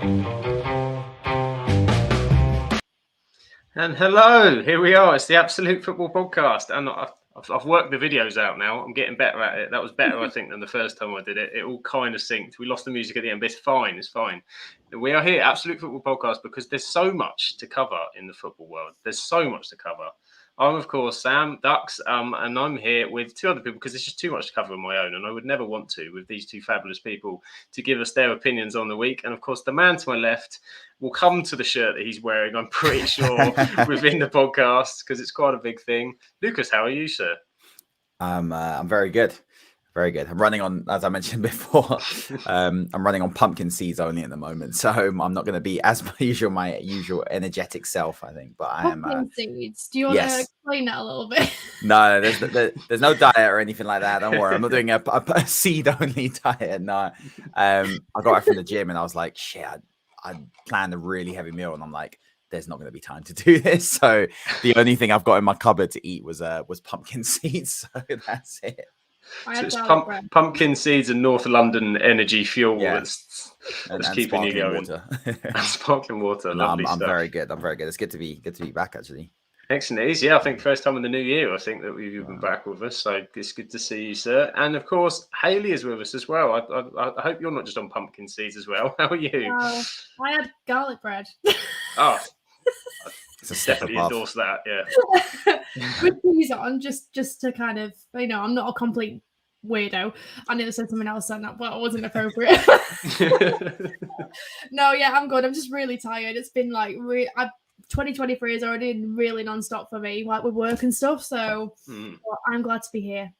And hello, here we are. It's the Absolute Football Podcast, and I've worked the videos out now. I'm getting better at it. That was better, I think, than the first time I did it. It all kind of synced. We lost the music at the end, but it's fine. It's fine. We are here, Absolute Football Podcast, because there's so much to cover in the football world. There's so much to cover. I'm, of course, Sam Dux, and I'm here with two other people because there's just too much to cover on my own, and I would never want to with these two fabulous people to give us their opinions on the week. And, of course, the man to my left will come to the shirt that he's wearing, I'm pretty sure, within the podcast because it's quite a big thing. Lucas, how are you, sir? I'm very good. Very good. I'm running on, as I mentioned before, I'm running on pumpkin seeds only at the moment. So I'm not going to be as my usual energetic self, I think. But I am. Pumpkin seeds. Do you want to explain that a little bit? No, there's no diet or anything like that. Don't worry. I'm not doing a seed only diet. No. I got back from the gym and I was like, shit, I planned a really heavy meal and I'm like, there's not going to be time to do this. So the only thing I've got in my cupboard to eat was pumpkin seeds. So that's it. So it's pumpkin seeds and North London energy fuel that's keeping you going. Water. And sparkling water. No, Lovely I'm stuff. very good. I'm very good. It's good to be back actually. Excellent. Yeah, I think first time in the new year, I think that you've been back with us. So it's good to see you, sir. And of course, Hayley is with us as well. I hope you're not just on pumpkin seeds as well. How are you? I had garlic bread. Oh, it's a step definitely above. endorse that. Yeah. With these on, just to kind of, I'm not a complete weirdo. I never said something else on that, but it wasn't appropriate. No, yeah, I'm good. I'm just really tired. It's been like 2023 is already really non-stop for me, like with work and stuff. So I'm glad to be here.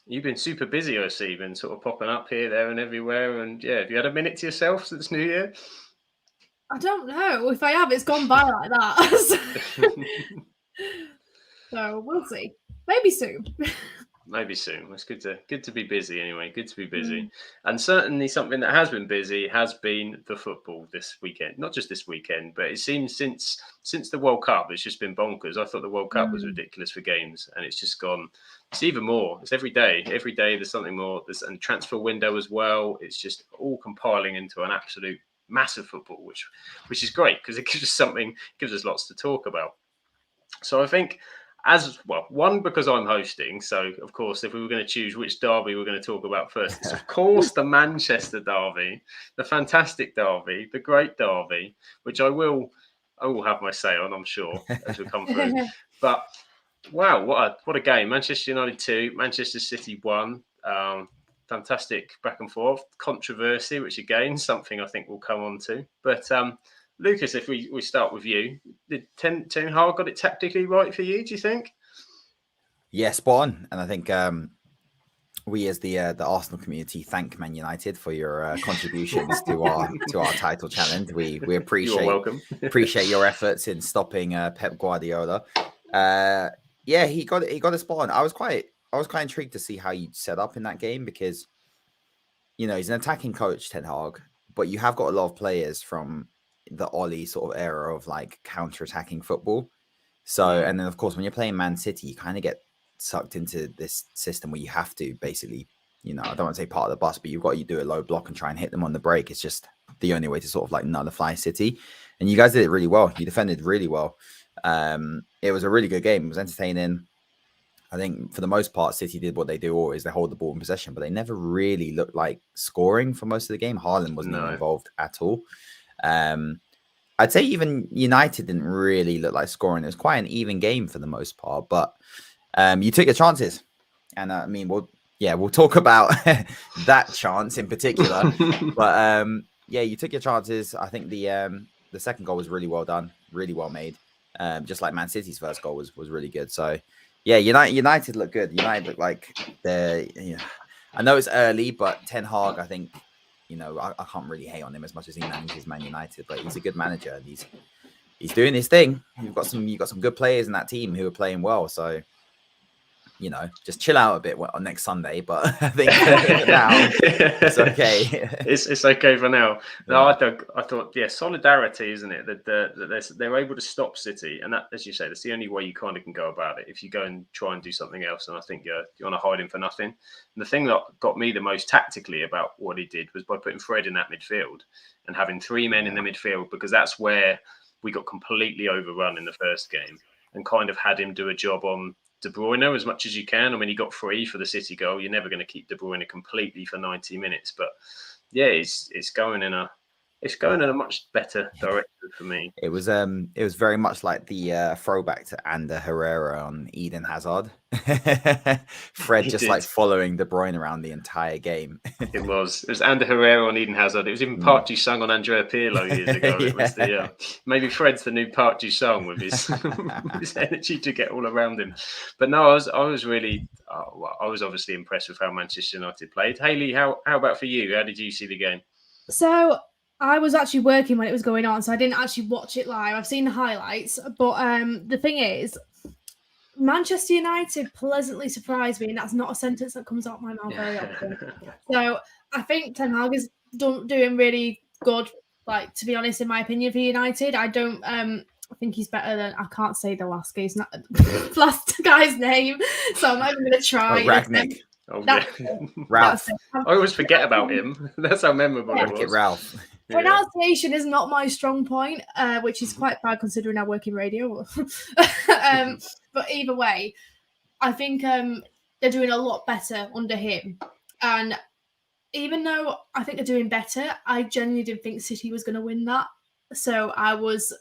You've been super busy, I see. You've been sort of popping up here, there, and everywhere. And yeah, have you had a minute to yourself since New Year? I don't know. If I have, it's gone by like that. So we'll see. Maybe soon. Maybe soon. It's good to be busy anyway. Good to be busy. And certainly something that has been busy has been the football this weekend. Not just this weekend, but it seems since the World Cup, it's just been bonkers. I thought the World Cup was ridiculous for games, and it's just gone. It's even more. It's every day. Every day there's something more. There's a transfer window as well. It's just all compiling into an absolute massive football, which is great because it gives us something. Gives us lots to talk about. So I think. As well, one, because I'm hosting. So, of course, if we were going to choose which derby we're going to talk about first, it's, of course, the Manchester derby, the fantastic derby, the great derby, which I will have my say on, I'm sure, as we come through. But, wow, what a game. Manchester United 2, Manchester City 1. Fantastic back and forth. Controversy, which, again, something I think we'll come on to. But, Lucas, if we start with you, did Ten Hag got it tactically right for you, do you think? Yeah, spot on. And I think we as the Arsenal community thank Man United for your contributions to our title challenge. We appreciate appreciate your efforts in stopping Pep Guardiola. Yeah, he got a spot on. I was quite intrigued to see how you set up in that game because he's an attacking coach, Ten Hag, but you have got a lot of players from the Ollie sort of era of like counter-attacking football. So, and then of course, when you're playing Man City, you kind of get sucked into this system where you have to basically, I don't want to say part of the bus, but you've got to do a low block and try and hit them on the break. It's just the only way to sort of like nullify City. And you guys did it really well. You defended really well. It was a really good game. It was entertaining. I think for the most part, City did what they do always. They hold the ball in possession, but they never really looked like scoring for most of the game. Haaland wasn't even involved at all. I'd say even United didn't really look like scoring. It was quite an even game for the most part, but you took your chances. And I mean, we'll talk about that chance in particular. But yeah, you took your chances. I think the second goal was really well done, really well made. Just like Man City's first goal was really good. So yeah, United look good. United look like they're. I know it's early, but Ten Hag, I think. I can't really hate on him as much as he manages Man United, but he's a good manager and he's doing his thing. You've got some good players in that team who are playing well. So just chill out a bit on next Sunday. But I think now it's okay. It's okay for now. No, I thought, solidarity, isn't it? That they're able to stop City, and that, as you say, that's the only way you kind of can go about it. If you go and try and do something else, and I think you want to hide him for nothing. And the thing that got me the most tactically about what he did was by putting Fred in that midfield and having 3 men in the midfield, because that's where we got completely overrun in the first game, and kind of had him do a job on De Bruyne as much as you can. I mean, he got 3 for the City goal. You're never going to keep De Bruyne completely for 90 minutes, but yeah, it's going in a much better direction for me. It was very much like the throwback to Ander Herrera on Eden Hazard. Fred just like following De Bruyne around the entire game. It was Ander Herrera on Eden Hazard. It was even Park Ji-sung on Andrea Pirlo years ago. It was maybe Fred's the new Park Ji-sung with his energy to get all around him. But no, I was really I was obviously impressed with how Manchester United played. Hayley, how about for you? How did you see the game? So I was actually working when it was going on, so I didn't actually watch it live. I've seen the highlights, but the thing is, Manchester United pleasantly surprised me, and that's not a sentence that comes out of my mouth very often. So I think Ten Hag is doing really good. Like, to be honest, in my opinion, for United, I don't. I think he's better than, I can't say the last guy's name, so I'm not even going to try. Ragnick. Ralph. I always forget about him. That's how memorable it was. Ralph. Pronunciation is not my strong point, which is quite bad considering I work in radio. But either way, I think they're doing a lot better under him. And even though I think they're doing better, I genuinely didn't think City was going to win that. So I was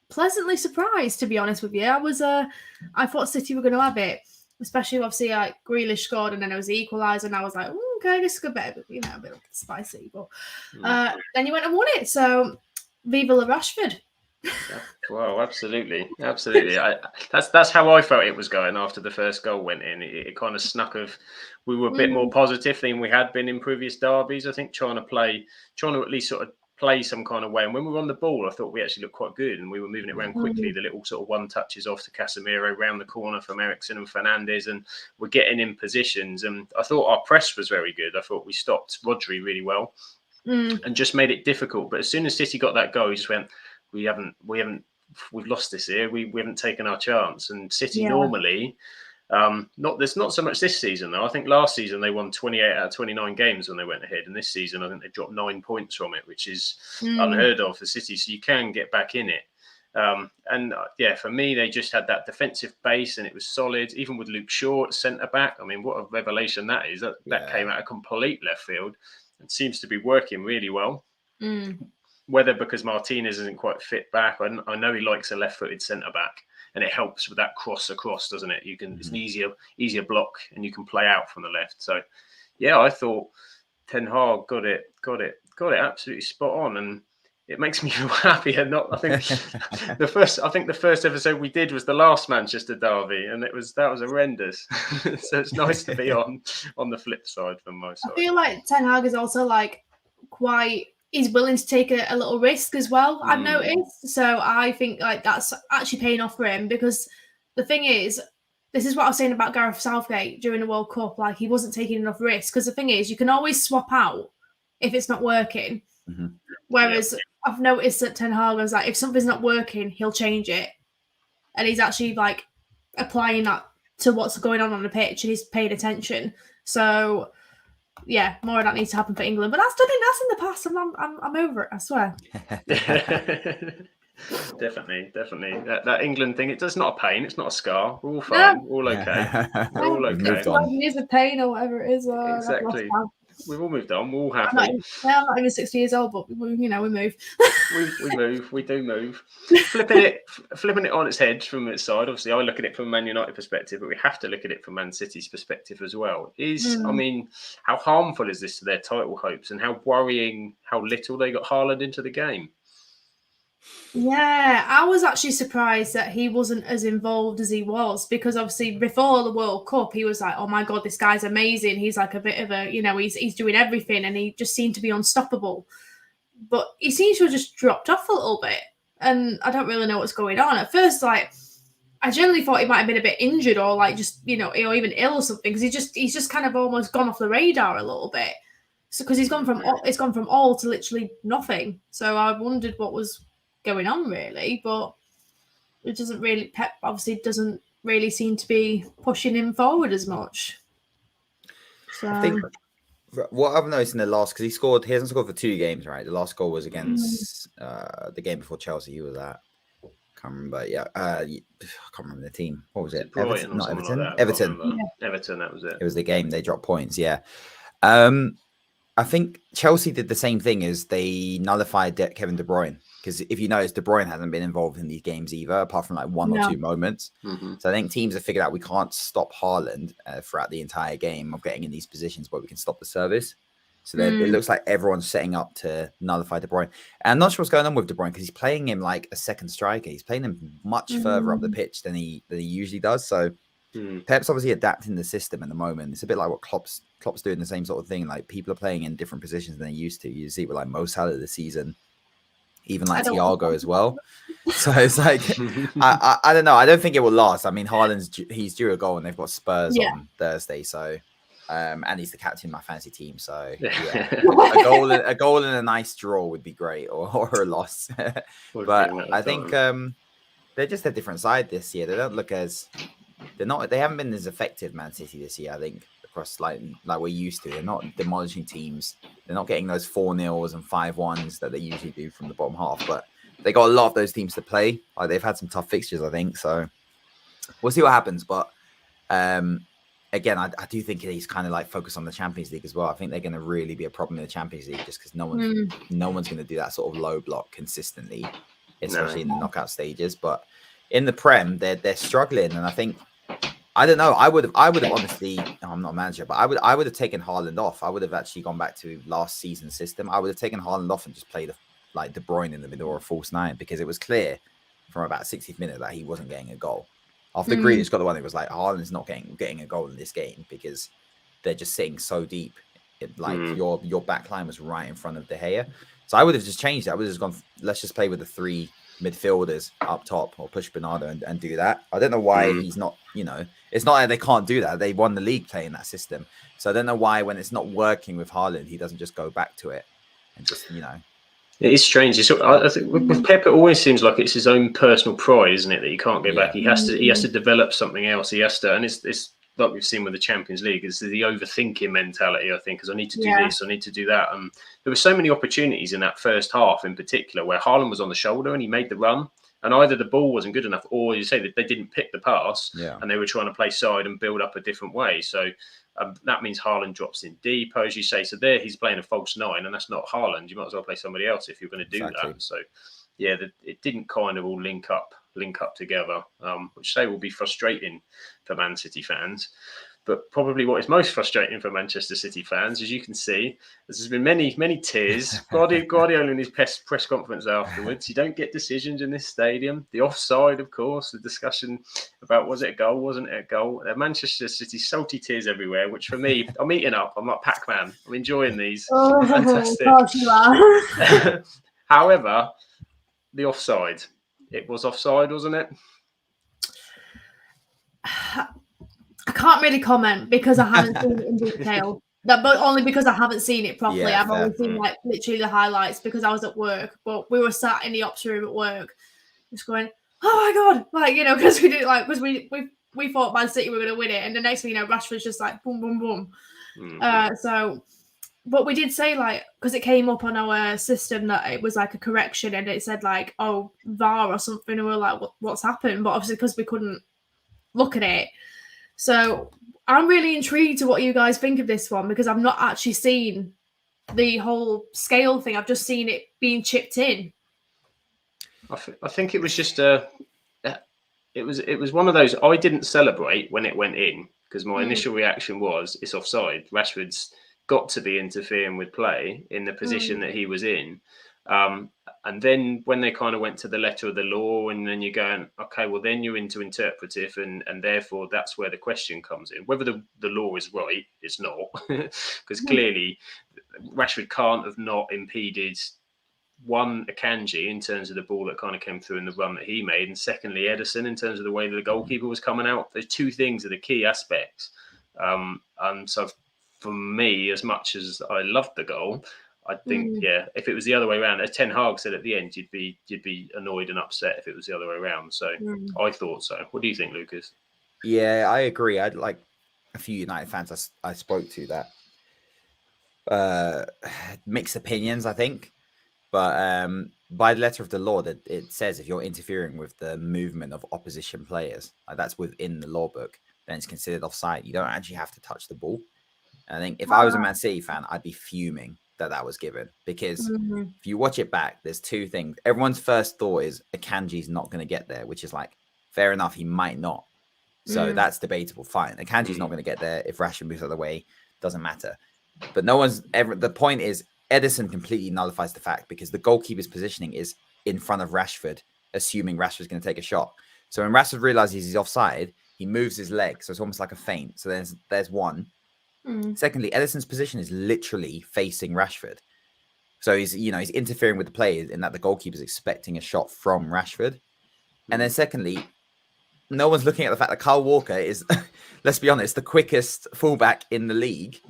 pleasantly surprised, to be honest with you. I thought City were going to have it, especially obviously like Grealish scored and then it was the equaliser, and I was like, okay, this is a bit spicy. But then you went and won it. So viva la Rashford. Well, absolutely. That's how I felt it was going after the first goal went in. It kind of snuck of, we were a bit more positive than we had been in previous derbies. I think trying to at least sort of play some kind of way. And when we were on the ball, I thought we actually looked quite good, and we were moving it around quickly. The little sort of one touches off to Casemiro, round the corner from Eriksen and Fernandes, and we're getting in positions. And I thought our press was very good. I thought we stopped Rodri really well and just made it difficult. But as soon as City got that goal, he just went, we've lost this here. We haven't taken our chance. And City normally, there's not so much this season though. I think last season they won 28 out of 29 games when they went ahead, and this season I think they dropped 9 points from it, which is unheard of for City. So you can get back in it. For me, they just had that defensive base, and it was solid. Even with Luke Shaw at centre back, I mean, what a revelation that is. That came out of complete left field and seems to be working really well. Whether because Martinez isn't quite fit back, I know he likes a left-footed centre back, and it helps with that cross across, doesn't it? It's an easier block, and you can play out from the left. So, yeah, I thought Ten Hag got it absolutely spot on, and it makes me feel happy. And I think the first episode we did was the last Manchester derby, and that was horrendous. So it's nice to be on the flip side from my side. I feel like Ten Hag is also like he's willing to take a little risk as well, I've noticed. So I think like that's actually paying off for him, because the thing is, this is what I was saying about Gareth Southgate during the World Cup. Like, he wasn't taking enough risks, because the thing is, you can always swap out if it's not working. Whereas I've noticed that Ten Hag was like, if something's not working, he'll change it. And he's actually like applying that to what's going on the pitch, and he's paying attention. So yeah, more of that needs to happen for England, but that's in the past. I'm over it, I swear. Definitely. That England thing, it's not a pain, it's not a scar. We're all fine, all okay. We're all okay. 5 years of pain or whatever it is. Exactly. We've all moved on. We're all happy. I'm not even 60 years old, but we move. we move. We do move. Flipping it on its head from its side. Obviously, I look at it from a Man United perspective, but we have to look at it from Man City's perspective as well. I mean, how harmful is this to their title hopes, and how worrying how little they got Haaland into the game? Yeah, I was actually surprised that he wasn't as involved as he was, because obviously before the World Cup, he was like, oh my God, this guy's amazing. He's like a bit of a, he's doing everything, and he just seemed to be unstoppable. But he seems to have just dropped off a little bit, and I don't really know what's going on. At first, like, I generally thought he might have been a bit injured or like just, or even ill or something, because he's just kind of almost gone off the radar a little bit. So because it's gone from all to literally nothing. So I wondered what was going on really, but it doesn't really. Pep obviously doesn't really seem to be pushing him forward as much. So I think what I've noticed in the last, because he hasn't scored for 2 games, right? The last goal was against the game before Chelsea. He was at. Can't remember. Yeah, I can't remember the team. What was it? Everton, not Everton. Like Everton. Yeah. Everton. That was it. It was the game they dropped points. Yeah. I think Chelsea did the same thing as they nullified Kevin De Bruyne, because if you notice, De Bruyne hasn't been involved in these games either, apart from like one or 2 moments. Mm-hmm. So I think teams have figured out we can't stop Haaland throughout the entire game of getting in these positions where we can stop the service. So it looks like everyone's setting up to nullify De Bruyne. And I'm not sure what's going on with De Bruyne, because he's playing him like a second striker. He's playing him much further up the pitch than he usually does. So Pep's obviously adapting the system at the moment. It's a bit like what Klopp's doing the same sort of thing. Like people are playing in different positions than they used to. You see with like Mo Salah this season, even like Thiago as well. So it's like I don't know. I don't think it will last. I mean, he's due a goal, and they've got Spurs on Thursday. So and he's the captain of my fantasy team. So yeah, a goal and a nice draw would be great, or a loss. But I think they're just a different side this year. They don't look as they haven't been as effective, Man City, this year, I think, across like we're used to. They're not demolishing teams. They're not getting those 4-0s and 5-1s that they usually do from the bottom half. But they got a lot of those teams to play. Like they've had some tough fixtures, I think. So we'll see what happens. But again, I do think he's kind of like focused on the Champions League as well. I think they're going to really be a problem in the Champions League, just because no one's going to do that sort of low block consistently, especially in the knockout stages. But in the Prem, they're struggling, and I think, I don't know. I would have honestly. I'm not a manager, but I would have taken Haaland off. I would have actually gone back to last season's system. I would have taken Haaland off and just played like De Bruyne in the middle or a false 9, because it was clear from about 60th minute that he wasn't getting a goal. After Grealish got the one, it was like Haaland's not getting a goal in this game, because they're just sitting so deep. Your back line was right in front of De Gea. So I would have just changed it. I would have just gone, let's just play with the 3 midfielders up top, or push Bernardo and do that. I don't know why he's not, it's not that they can't do that. They won the league playing that system. So I don't know why, when it's not working with Haaland, he doesn't just go back to it and just, It is strange. I think with Pep, it always seems like it's his own personal pride, isn't it? That he can't go back. He has to develop something else. He has to, and it's like we've seen with the Champions League, is the overthinking mentality, I think, because I need to do this, I need to do that. There were so many opportunities in that first half in particular where Haaland was on the shoulder and he made the run, and either the ball wasn't good enough, or you say that they didn't pick the pass and they were trying to play side and build up a different way. So that means Haaland drops in deep, as you say. So there he's playing a false 9, and that's not Haaland. You might as well play somebody else if you're going to do that. So yeah, it didn't kind of all link up together, which say will be frustrating for Man City fans. But probably what is most frustrating for Manchester City fans, as you can see, there's been many tears. Guardiola in his press conference afterwards, you don't get decisions in this stadium. The offside, of course, the discussion about was it a goal, wasn't it a goal? Manchester City, salty tears everywhere, which for me, I'm eating up. I'm like Pac-Man. I'm enjoying these. Fantastic. Of course you are. However, the offside. It was offside, wasn't it? I can't really comment because I haven't seen it in detail. But only because I haven't seen it properly. I've only seen like literally the highlights because I was at work. But we were sat in the ops room at work, just going, "Oh my god!" Because we did because we thought Man City were going to win it, and the next thing you know, Rashford's just like boom, boom, boom. But we did say because it came up on our system that it was like a correction, and it said like, "Oh, VAR or something," and we were like, "What's happened?" But obviously because we couldn't look at it. So I'm really intrigued to what you guys think of this one, because I've not actually seen the whole scale thing. I've just seen it being chipped in. I think it was just it was one of those. I didn't celebrate when it went in because my initial reaction was it's offside. Rashford's got to be interfering with play in the position that he was in. And then when they kind of went to the letter of the law, and then you're going, okay, well, then you're into interpretive, and therefore that's where the question comes in. Whether the law is right, it's not, because clearly Rashford can't have not impeded one, Akanji in terms of the ball that kind of came through in the run that he made, and secondly, Ederson in terms of the way that the goalkeeper was coming out. Those two things are the key aspects. And so for me, as much as I loved the goal, I think, if it was the other way around, as Ten Hag said at the end, you'd be annoyed and upset if it was the other way around. So I thought so. What do you think, Lucas? Yeah, I agree. I'd like a few United fans I spoke to that mixed opinions, I think. But by the letter of the law, that it says if you're interfering with the movement of opposition players, like that's within the law book, then it's considered offside. You don't actually have to touch the ball. And I think if I was a Man City fan, I'd be fuming that was given, because if you watch it back, there's two things. Everyone's first thought is Akanji's not going to get there, which is like, fair enough, he might not. So that's debatable. Fine. Akanji's not going to get there. If Rashford moves the other way, doesn't matter. But no one's ever, the point is, Ederson completely nullifies the fact, because the goalkeeper's positioning is in front of Rashford, assuming Rashford's going to take a shot. So when Rashford realizes he's offside, he moves his leg. So it's almost like a feint. So there's one. Secondly, Ederson's position is literally facing Rashford. So he's interfering with the players in that the goalkeeper's expecting a shot from Rashford. And then secondly, no one's looking at the fact that Kyle Walker is, let's be honest, the quickest fullback in the league.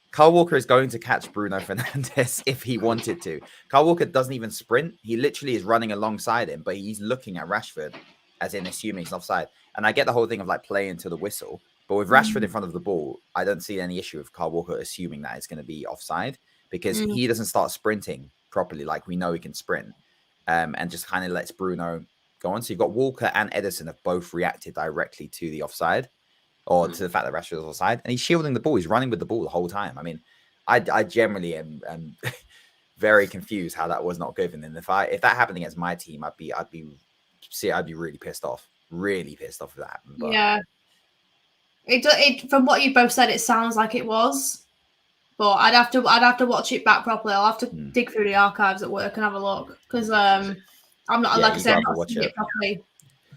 Kyle Walker is going to catch Bruno Fernandes if he wanted to. Kyle Walker doesn't even sprint. He literally is running alongside him, but he's looking at Rashford as in assuming he's offside. And I get the whole thing of like playing to the whistle, but with Rashford in front of the ball, I don't see any issue with Kyle Walker assuming that it's going to be offside, because he doesn't start sprinting properly like we know he can sprint, and just kind of lets Bruno go on. So you've got Walker and Ederson have both reacted directly to the offside, or to the fact that Rashford is offside, and he's shielding the ball. He's running with the ball the whole time. I mean, I generally am very confused how that was not given. And if that happened against my team, I'd be really pissed off. Really pissed off if that happened. But... yeah. It from what you both said, it sounds like it was, but I'd have to watch it back properly. I'll have to dig through the archives at work and have a look, because I'm not, like I said, I'm not seeing it properly.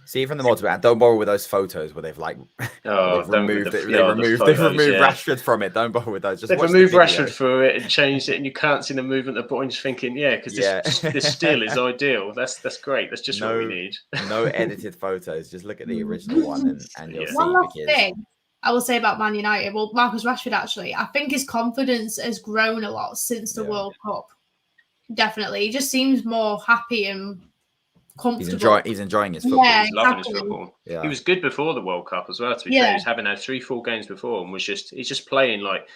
See, from the multiple, don't bother with those photos where they've like removed Rashford from it. Don't bother with those. Just they've removed Rashford through it and changed it, and you can't see the movement of the ball. And just thinking, because this still is ideal. That's great. That's just what we need. No edited photos. Just look at the original one, and you'll see. One last thing I will say about Man United. Well, Marcus Rashford, actually, I think his confidence has grown a lot since the World Cup. Definitely, he just seems more happy and comfortable. He's enjoying his football. He's loving his football. Yeah. He was good before the World Cup as well. To be fair, he's having had 3-4 games before, and he's just playing like,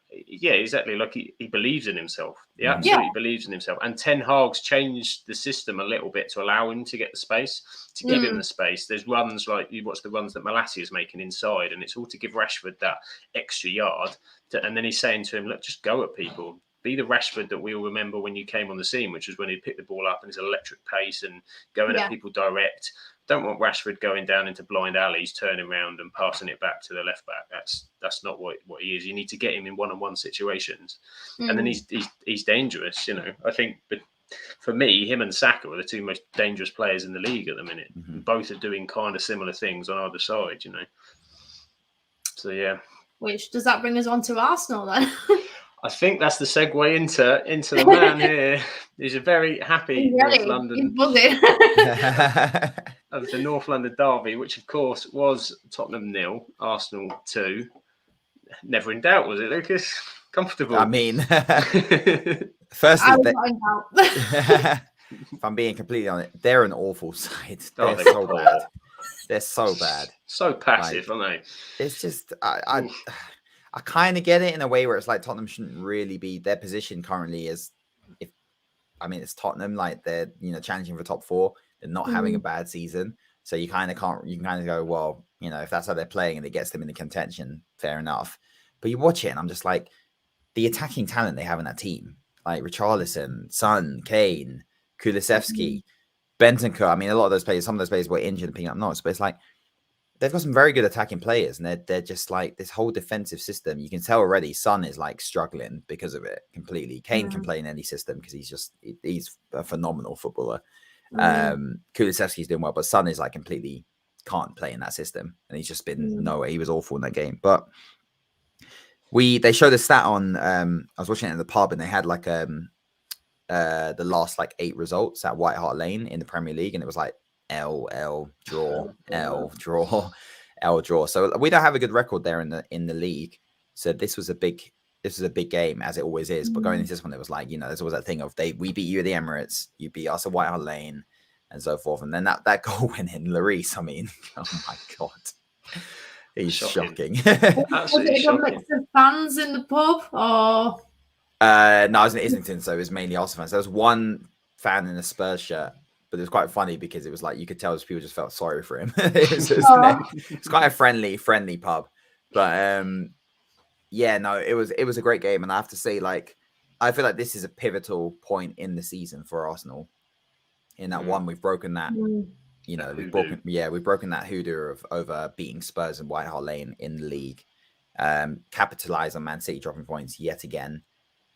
exactly, like he believes in himself. He absolutely believes in himself. And Ten Hag's changed the system a little bit to allow him to get the space, to give him the space. There's runs like, you watch the runs that Malacia is making inside, and it's all to give Rashford that extra yard. And then he's saying to him, look, just go at people. Be the Rashford that we all remember when you came on the scene, which was when he'd pick the ball up and his electric pace and going at people direct. Don't want Rashford going down into blind alleys, turning around and passing it back to the left back. That's not what he is. You need to get him in one-on-one situations, and then he's dangerous. I think, but for me, him and Saka are the two most dangerous players in the league at the minute. Both are doing kind of similar things on either side. So yeah. Which does that bring us on to Arsenal then? I think that's the segue into the man here. He's a very happy North London of the North London derby, which of course was Tottenham 0, Arsenal 2. Never in doubt, was it, Lucas? Comfortable. I mean, firstly, if I'm being completely honest, they're an awful side. They're so bad. They're so bad. So passive, aren't they? It's just I kind of get it in a way where it's like Tottenham shouldn't really be. Their position currently is, it's Tottenham, like they're challenging for top 4. They're not having a bad season, so you kind of can't. You can kind of go, well, if that's how they're playing and it gets them in the contention, fair enough. But you watch it, and I'm just like, the attacking talent they have in that team, like Richarlison, Son, Kane, Kulusevski, Bentancur. I mean, a lot of those players, some of those players were injured and picking up notes, but it's like, they've got some very good attacking players, and they're just like this whole defensive system. You can tell already Son is like struggling because of it completely. Kane can play in any system because he's a phenomenal footballer. Kulusevski's doing well, but Son is like completely can't play in that system, and he's just been nowhere. He was awful in that game. But they showed a stat on I was watching it in the pub, and they had like the last like 8 results at White Hart Lane in the Premier League, and it was like L draw, L draw, L draw. So we don't have a good record there in the league. So this was a big game, as it always is. But going into this one, it was like, there's always that thing of we beat you at the Emirates, you beat us at White Hart Lane, and so forth. And then that goal went in. Lloris, I mean, oh my god. He's shocking. Absolutely was it a mix of fans in the pub, or? No, I was in Islington, so it was mainly Arsenal fans. There was one fan in a Spurs shirt, but it was quite funny because it was like you could tell people just felt sorry for him. It's quite a friendly pub, but yeah, no, it was a great game, and I have to say, like, I feel like this is a pivotal point in the season for Arsenal. In that one, we've broken that. We've broken that hoodoo of over beating Spurs and White Hart Lane in the league. Capitalize on Man City dropping points yet again,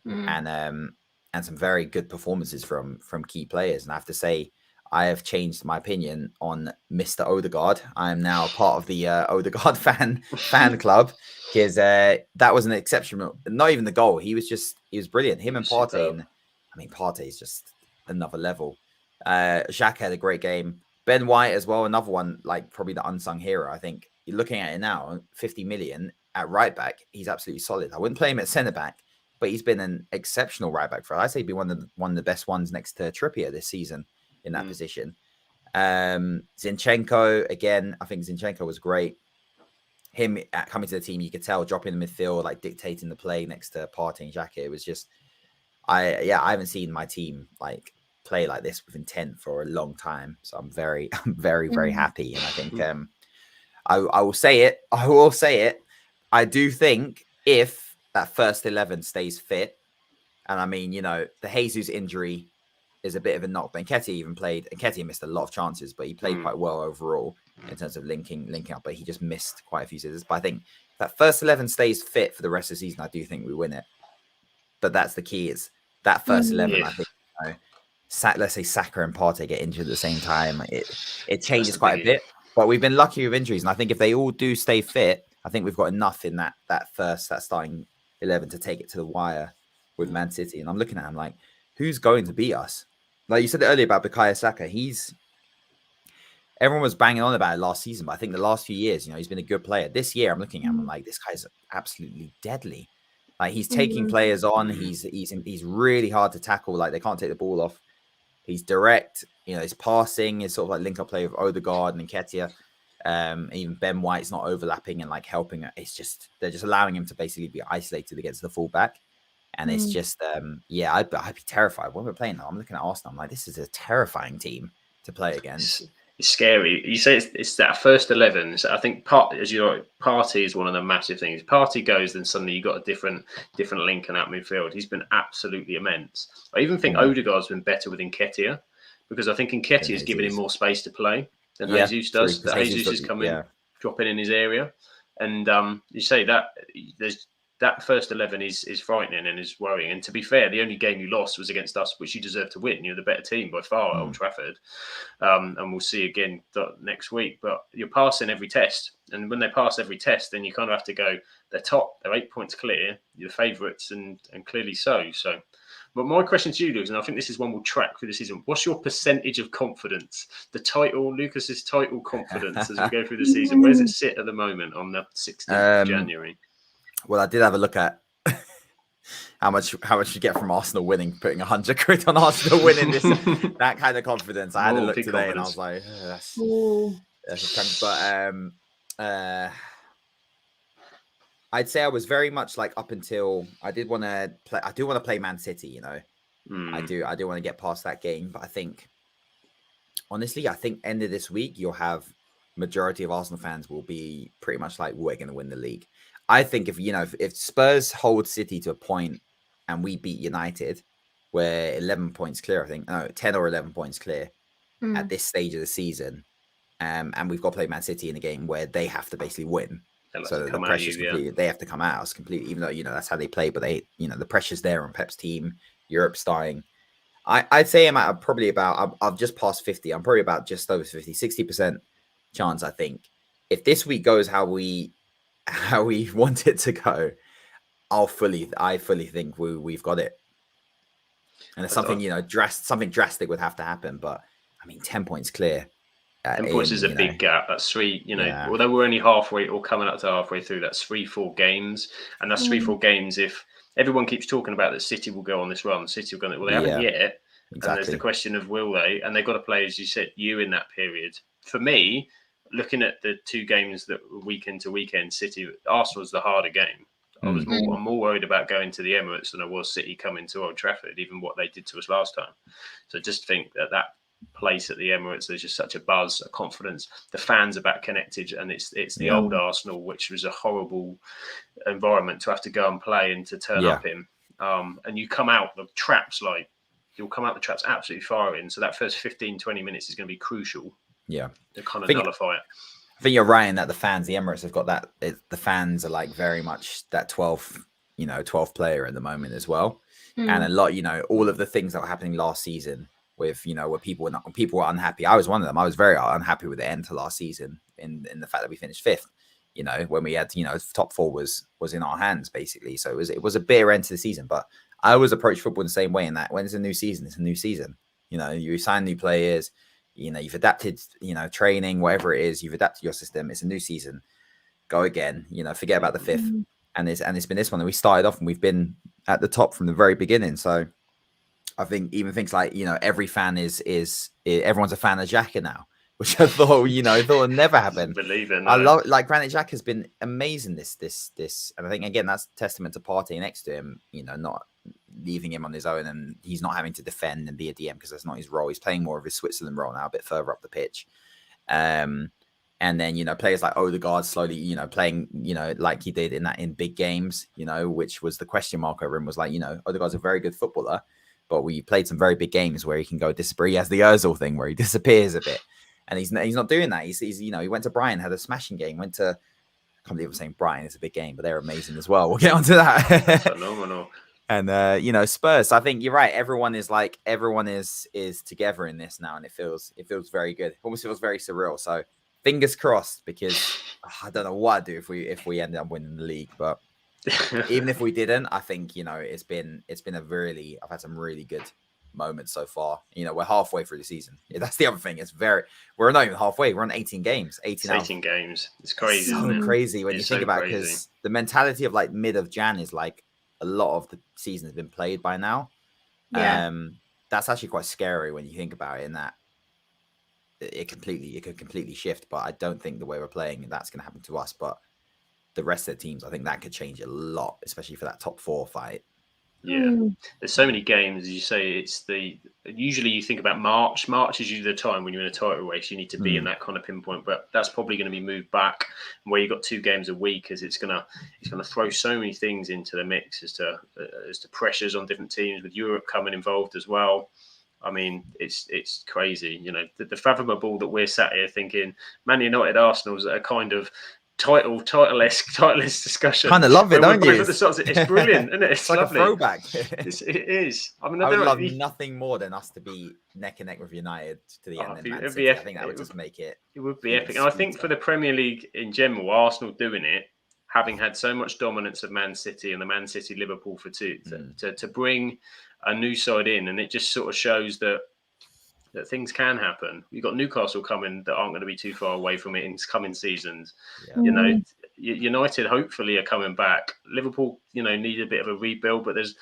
and some very good performances from key players. And I have to say, I have changed my opinion on Mr. Odegaard. I am now part of the Odegaard fan club, because that was an exceptional. Not even the goal. He was brilliant. Him and Partey. And I mean, Partey is just another level. Xhaka had a great game. Ben White as well, another one, like probably the unsung hero. I think you're looking at it now, 50 million at right back. He's absolutely solid. I wouldn't play him at centre back, but he's been an exceptional right back for us. I'd say he'd be one of the best ones next to Trippier this season in that position. Zinchenko, again, I think Zinchenko was great. Him coming to the team, you could tell, dropping the midfield, like dictating the play next to Partey and Xhaka. It was just, I haven't seen my team like play like this with intent for a long time. So I'm very, very happy. And I think I will say it. I do think if that first 11 stays fit, and I mean, the Jesus injury is a bit of a knock. But Nketiah even played. Nketiah missed a lot of chances, but he played quite well overall in terms of linking up. But he just missed quite a few scissors. But I think if that first 11 stays fit for the rest of the season, I do think we win it. But that's the key, is that first 11. I think, let's say Saka and Partey get injured at the same time. It changes quite a bit. But we've been lucky with injuries, and I think if they all do stay fit, I think we've got enough in that starting 11 to take it to the wire with Man City. And I'm looking at him like, who's going to beat us? Like you said earlier about Bukayo Saka, everyone was banging on about it last season, but I think the last few years, he's been a good player. This year, I'm looking at him, I'm like, this guy's absolutely deadly. Like, he's taking players on. He's really hard to tackle. Like, they can't take the ball off. He's direct. His passing is sort of like link-up play with Odegaard and Nketiah. Even Ben White's not overlapping and like helping. It's just, they're just allowing him to basically be isolated against the fullback. And it's just, I'd be terrified when we're playing now. I'm looking at Arsenal. I'm like, this is a terrifying team to play against. It's scary. You say it's that first 11. So I think Partey is one of the massive things. Partey goes, then suddenly you got a different link in that midfield. He's been absolutely immense. I even think Odegaard's been better with Nketiah, because I think Nketiah is giving him more space to play than Jesus does. Jesus is coming, dropping in his area, and you say that that first 11 is frightening and is worrying. And to be fair, the only game you lost was against us, which you deserve to win. You're the better team by far at Old Trafford. And we'll see again next week. But you're passing every test. And when they pass every test, then you kind of have to go, they're top, they're 8 points clear, you're the favourites, and clearly so. But my question to you, Lucas, and I think this is one we'll track through the season. What's your percentage of confidence? Lucas's title confidence as we go through the season. Where does it sit at the moment on the 16th of January? Well, I did have a look at how much you get from Arsenal winning, putting 100 quid on Arsenal winning this. That kind of confidence. I had a look today, and I was like, that's a but I'd say I was very much like, up until I do want to play Man City. I do want to get past that game. But I think, honestly, end of this week you'll have majority of Arsenal fans will be pretty much like, we're going to win the league. I think if Spurs hold City to a point and we beat United, we're 11 points clear, 10 or 11 points clear at this stage of the season. And we've got to play Man City in a game where they have to basically win. So the pressure's completely, they have to come at us completely, even though, that's how they play. But the pressure's there on Pep's team. Europe's dying. I'd say I've just passed 50. I'm probably about just over 50, 60% chance, I think. If this week goes how we want it to go, I fully think we've got it. And there's something, something drastic would have to happen. But I mean, 10 points clear. 10 points is a big gap. That's three, although we're only halfway or coming up to halfway through, that's 3-4 games. And that's 3-4 games if everyone keeps talking about that City will go on this run. City will go on it. Well, they haven't yet. Exactly. And there's the question of will they? And they've got to play, as you said, in that period. For me, looking at the 2 games that were weekend to weekend, Arsenal's the harder game. I'm more worried about going to the Emirates than I was City coming to Old Trafford, even what they did to us last time. So just think that place at the Emirates, there's just such a buzz, a confidence. The fans are back connected, and it's the old Arsenal, which was a horrible environment to have to go and play and to turn up in. And you come out the traps absolutely firing. So that first 15-20 minutes is going to be crucial. Yeah, to kind of nullify it. I think you're right in that the Emirates have got that. The fans are like very much that 12th player at the moment as well. And a lot, all of the things that were happening last season with, where people were unhappy. I was one of them. I was very unhappy with the end to last season in the fact that we finished 5th, when we had, top 4 was in our hands basically. So it was a bitter end to the season, but I always approach football in the same way in that when it's a new season, it's a new season. You sign new players, you've adapted, training, whatever it is, you've adapted your system. It's a new season. Go again, forget about the 5th. And it's been this one that we started off and we've been at the top from the very beginning. So I think even things like, every fan everyone's a fan of Xhaka now, which I thought, would never happen. I love, Granit Xhaka has been amazing this. And I think, again, that's testament to Partey next to him, not leaving him on his own and he's not having to defend and be a DM because that's not his role. He's playing more of his Switzerland role now, a bit further up the pitch. And then, players like Odegaard slowly, playing, like he did in big games, which was the question mark over him was like, Odegaard's a very good footballer, but we played some very big games where he can go disappear. He has the Ozil thing where he disappears a bit and he's not doing that. He's he went to Brighton, had a smashing game, I can't believe I'm saying Brighton is a big game, but they're amazing as well. We'll get onto that. Phenomenal. And Spurs. So I think you're right. Everyone is together in this now, and it feels very good. It almost feels very surreal. So fingers crossed, because I don't know what I'd do if we ended up winning the league. But even if we didn't, I think it's been I've had some really good moments so far. We're halfway through the season. That's the other thing. We're not even halfway. We're on 18 games. 18 games. It's crazy. So isn't it? Crazy when you think about it, because the mentality of mid of Jan is a lot of the season has been played by now. Yeah. That's actually quite scary when you think about it, in that it could completely shift. But I don't think the way we're playing that's going to happen to us. But the rest of the teams, I think that could change a lot, especially for that top 4 fight. Yeah, there's so many games, as you say. Usually you think about March. March is usually the time when you're in a title race. You need to be in that kind of pinpoint, but that's probably going to be moved back where you've got 2 games a week, as it's going to throw so many things into the mix as to pressures on different teams, with Europe coming involved as well. I mean, it's crazy. The fathomable that we're sat here thinking Man United, Arsenal's a kind of title-esque discussion. Kind of love it, don't you? It's brilliant, isn't it? It's like lovely. a throwback. It is. I mean, I would love nothing more than us to be neck and neck with United to the end. It'd be epic. I think that would just make it. It would be epic. And I think for the Premier League in general, Arsenal doing it, having had so much dominance of Man City and the Man City Liverpool to bring a new side in, and it just sort of shows that things can happen. You've got Newcastle coming that aren't going to be too far away from it in coming seasons. Yeah. United hopefully are coming back. Liverpool, need a bit of a rebuild, but there's,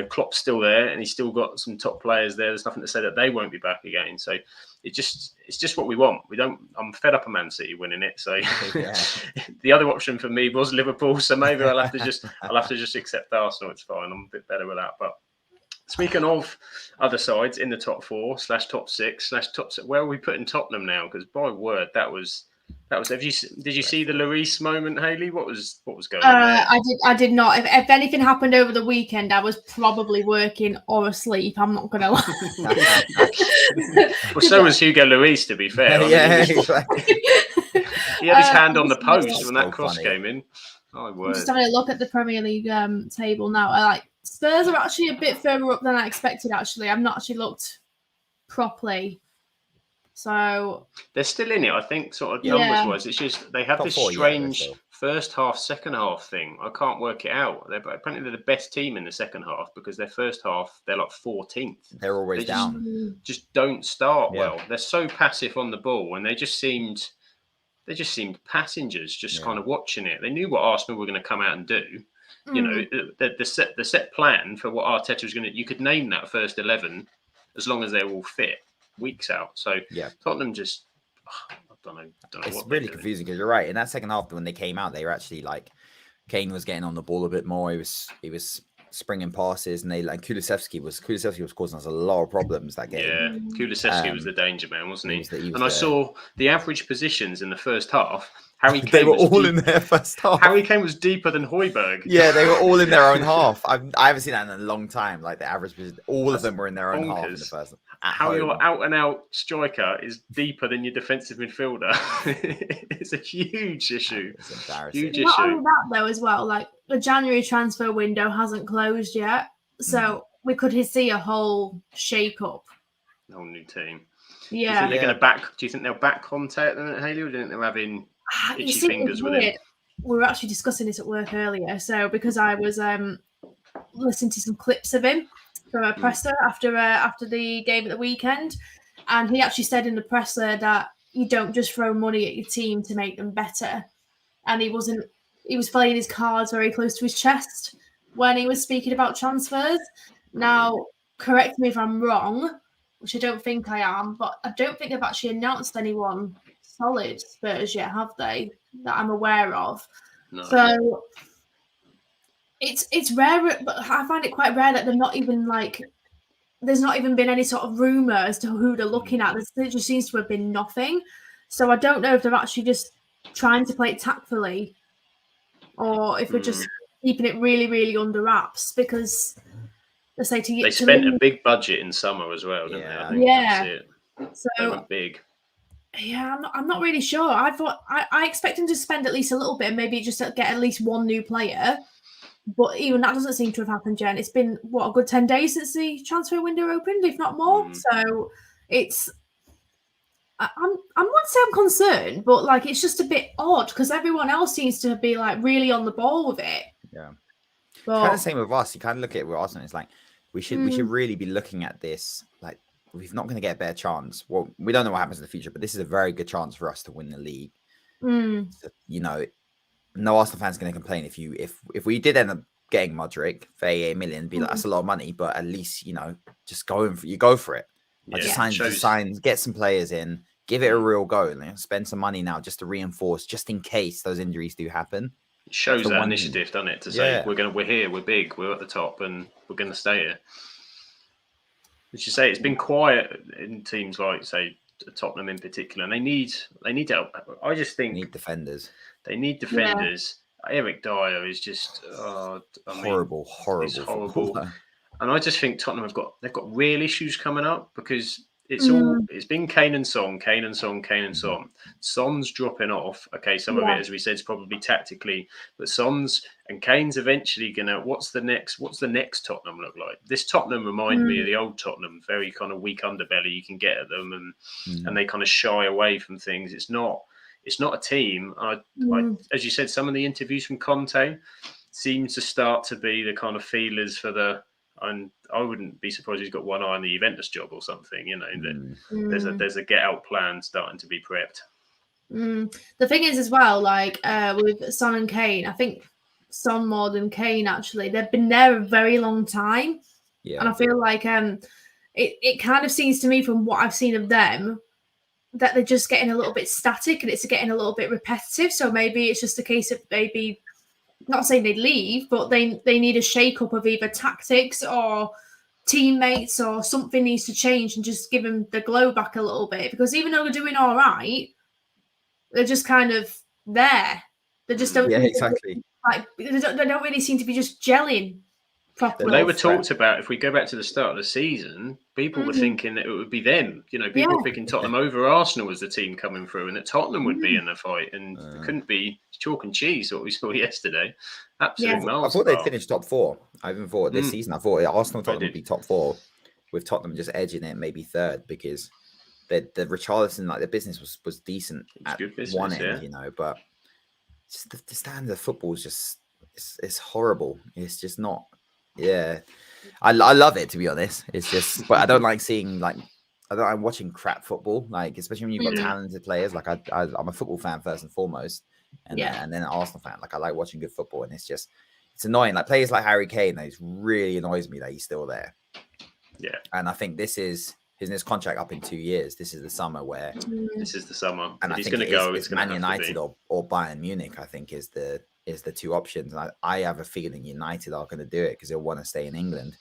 Klopp's still there and he's still got some top players there. There's nothing to say that they won't be back again. So it's just what we want. I'm fed up of Man City winning it. So the other option for me was Liverpool. So maybe I'll have to just accept Arsenal. It's fine. I'm a bit better with that. But speaking of other sides in the top 4 / top 6 / top 6, where are we putting Tottenham now? Because by word, that was. Did you see the Lloris moment, Hayley? What was going on there? I did not. If anything happened over the weekend, I was probably working or asleep. I'm not going to lie. Well, so was Hugo Lloris, to be fair. He had his hand on the post when that cross came in. Oh, word. Just having a look at the Premier League table now. Spurs are actually a bit further up than I expected. Actually, I've not actually looked properly. So they're still in it, I think, sort of numbers-wise. It's just they have this strange first half, second half thing. I can't work it out. Apparently they're the best team in the second half because their first half, they're like 14th. They're always down. Just don't start well. They're so passive on the ball, and they just seemed passengers, just kind of watching it. They knew what Arsenal were going to come out and do. You know, the set plan for what Arteta was going to. You could name that first 11 as long as they're all fit weeks out. So Tottenham just. I don't know. It's really confusing because you're right. In that second half, when they came out, they were actually like Kane was getting on the ball a bit more. He was springing passes, and Kulusevski was causing us a lot of problems that game. Yeah, Kulusevski was the danger man, wasn't he? I saw the average positions in the first half. Harry Kane they were all in their first half. Harry Kane was deeper than Højbjerg. Yeah, they were all in their own half. I haven't seen that in a long time. Like the average position, all of them were in their own half in the first. How your out-and-out striker is deeper than your defensive midfielder. It's a huge issue. It's embarrassing. Huge Not issue. only that, though, as well, like the January transfer window hasn't closed yet. So we could see a whole shake-up. A whole new team. Yeah. Do you think they'll back Conte at the minute, Hayley, or do you think they're having itchy fingers with him? We were actually discussing this at work earlier. So because I was listening to some clips of him from a presser after the game at the weekend, and he actually said in the presser that you don't just throw money at your team to make them better. And he was playing his cards very close to his chest when he was speaking about transfers. Now, correct me if I'm wrong, which I don't think I am, but I don't think they've actually announced anyone solid Spurs yet, have they? That I'm aware of. No. So it's rare, but I find it quite rare that they're not even like. There's not even been any sort of rumor as to who they're looking at. There just seems to have been nothing. So I don't know if they're actually just trying to play it tactfully, or if we're just keeping it really, really under wraps because. They spent a big budget in summer as well, didn't they? I think that's it. So they went big. Yeah, I'm not really sure. I expect him to spend at least a little bit and maybe just get at least one new player. But even that doesn't seem to have happened yet. It's been a good 10 days since the transfer window opened, if not more. So it's I wouldn't say I'm concerned, but like it's just a bit odd because everyone else seems to be like really on the ball with it. Yeah. But, kind of the same with us. You kind of look at it with Arsenal. It's like we should really be looking at this. Like we're not going to get a better chance. Well, we don't know what happens in the future, but this is a very good chance for us to win the league. So, you know, no Arsenal fan's going to complain if we did end up getting Modric for 88 million. Be like that's a lot of money, but at least you know just go for it. Like, just sign, get some players in, give it a real go. You know, spend some money now just to reinforce, just in case those injuries do happen. It shows that initiative, doesn't it? To say we're here, we're big, we're at the top, and we're going to stay here. As you say, it's been quiet in teams like, say, Tottenham in particular, and they need help. I just think they need defenders. They need defenders. Yeah. Eric Dyer is just horrible. He's horrible. And I just think Tottenham they've got real issues coming up because it's been Kane and Son. Son's dropping off. Okay, some of it, as we said, is probably tactically, but Son's and Kane's eventually gonna. What's the next Tottenham look like? This Tottenham remind me of the old Tottenham, very kind of weak underbelly you can get at them, and they kind of shy away from things. It's not a team. I, as you said, some of the interviews from Conte seem to start to be the kind of feelers for the. And I wouldn't be surprised he's got one eye on the Juventus job or something. You know, there's a get out plan starting to be prepped. The thing is, as well, like with Son and Kane, I think Son more than Kane actually. They've been there a very long time, and I feel like it kind of seems to me from what I've seen of them that they're just getting a little bit static and it's getting a little bit repetitive. So maybe it's just a case of maybe. Not saying they leave, but they need a shake-up of either tactics or teammates or something needs to change and just give them the glow back a little bit. Because even though they're doing all right, they're just kind of there. They just don't. Yeah, exactly. They don't really seem to be just gelling properly. They were talked about. If we go back to the start of the season, people were thinking that it would be them. You know, people were picking Tottenham over Arsenal as the team coming through, and that Tottenham would be in the fight, and it couldn't be chalk and cheese. What we saw yesterday, absolutely. I thought they'd finished top four. I even thought this season. I thought Arsenal Tottenham would be top four, with Tottenham just edging it, maybe third, because the Richarlison, like the business was decent at one end, you know, but the standard of football is just it's horrible. It's just not. Yeah, I love it, to be honest. It's just, but I don't like seeing like. I'm watching crap football, like especially when you've got talented players. Like I'm a football fan first and foremost, and then an Arsenal fan. Like I like watching good football, and it's annoying. Like players like Harry Kane, it really annoys me that he's still there. Yeah, and I think this is his contract up in 2 years. This is the summer where this is the summer, and if I he's think going to go. It's Man United or Bayern Munich. I think is the two options. And I have a feeling United are going to do it because they'll want to stay in England.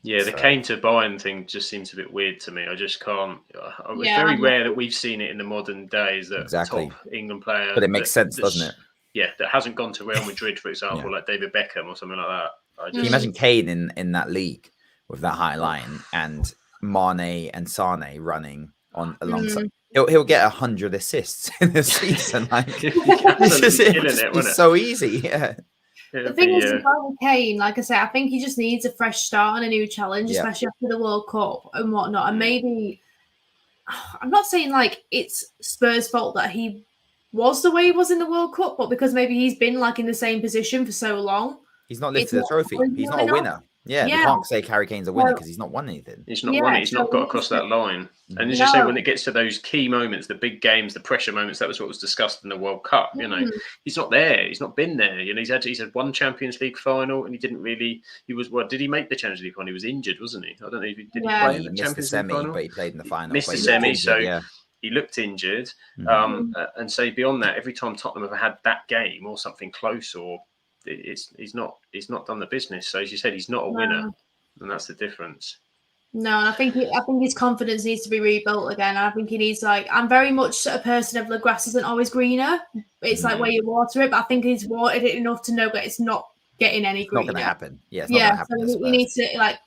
Yeah, the Kane to Bayern thing just seems a bit weird to me. I just can't. It's very rare that we've seen it in the modern days that top England player. But it makes sense, doesn't it? Yeah, that hasn't gone to Real Madrid, for example, like David Beckham or something like that. Can you imagine Kane in that league with that high line and Mane and Sane running on alongside? He'll get 100 assists in the season. Like it's so easy. Yeah. The thing is, with Kane, like I say, I think he just needs a fresh start and a new challenge, especially after the World Cup and whatnot. And maybe, I'm not saying like it's Spurs' fault that he was the way he was in the World Cup, but because maybe he's been like in the same position for so long. He's not lifted the trophy. He's not a winner. Yeah, you can't say Harry Kane's a winner because he's not won anything. He's not won it. He's not got across that line. And as you say, when it gets to those key moments, the big games, the pressure moments, that was what was discussed in the World Cup. You know, he's not there. He's not been there. You know, he's had one Champions League final, and he didn't really. He was did he make the Champions League final? He was injured, wasn't he? I don't know. Did he play in the Champions League final? But he played in the final. Missed the semi, so he looked injured. And so beyond that, every time Tottenham have had that game or something close, or he's not done the business. So as you said, he's not a winner. And that's the difference. No, and I think his confidence needs to be rebuilt again. I think he needs I'm very much a person of the grass isn't always greener. It's like where you water it, but I think he's watered it enough to know that it's not getting any greener. Not going to happen. Yeah, it's not going to happen. So he needs to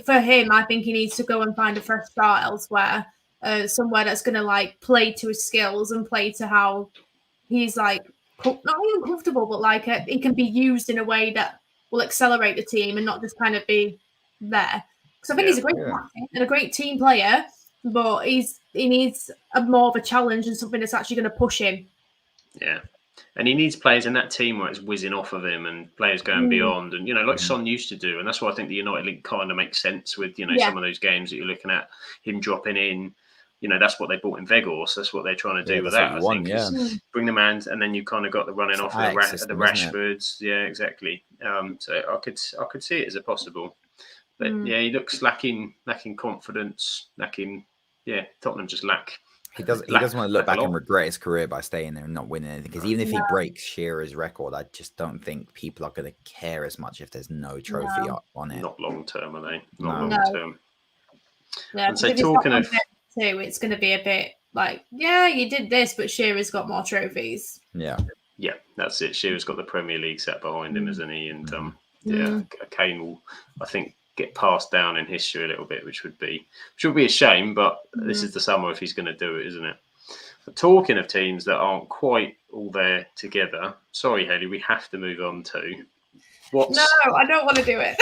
for him, I think he needs to go and find a fresh start elsewhere, somewhere that's going to play to his skills and play to how he's not even comfortable, but he can be used in a way that will accelerate the team and not just kind of be there. Because I think he's a great captain and a great team player, but he needs more of a challenge and something that's actually going to push him. Yeah. And he needs players in that team where it's whizzing off of him and players going beyond. And, like Son used to do. And that's why I think the United link kind of makes sense with, some of those games that you're looking at, him dropping in. That's what they bought in Vegas. That's what they're trying to do with that. I think bring the man, and then you kind of got the running off of the Rashfords. Yeah, exactly. So I could see it as a possible, but he looks lacking confidence, lacking. Yeah, Tottenham just lack. He doesn't want to look back and regret his career by staying there and not winning anything. Because even if he breaks Shearer's record, I just don't think people are going to care as much if there's no trophy on it. Not long term, are they? Not long term. Yeah, and so talking of. It's going to be a bit you did this, but Shearer's got more trophies. Yeah, that's it. Shearer's got the Premier League set behind him, isn't he? And Kane will, I think, get passed down in history a little bit, which would be a shame. But this is the summer if he's going to do it, isn't it? But talking of teams that aren't quite all there together, sorry, Haley, we have to move on to. No, I don't want to do it.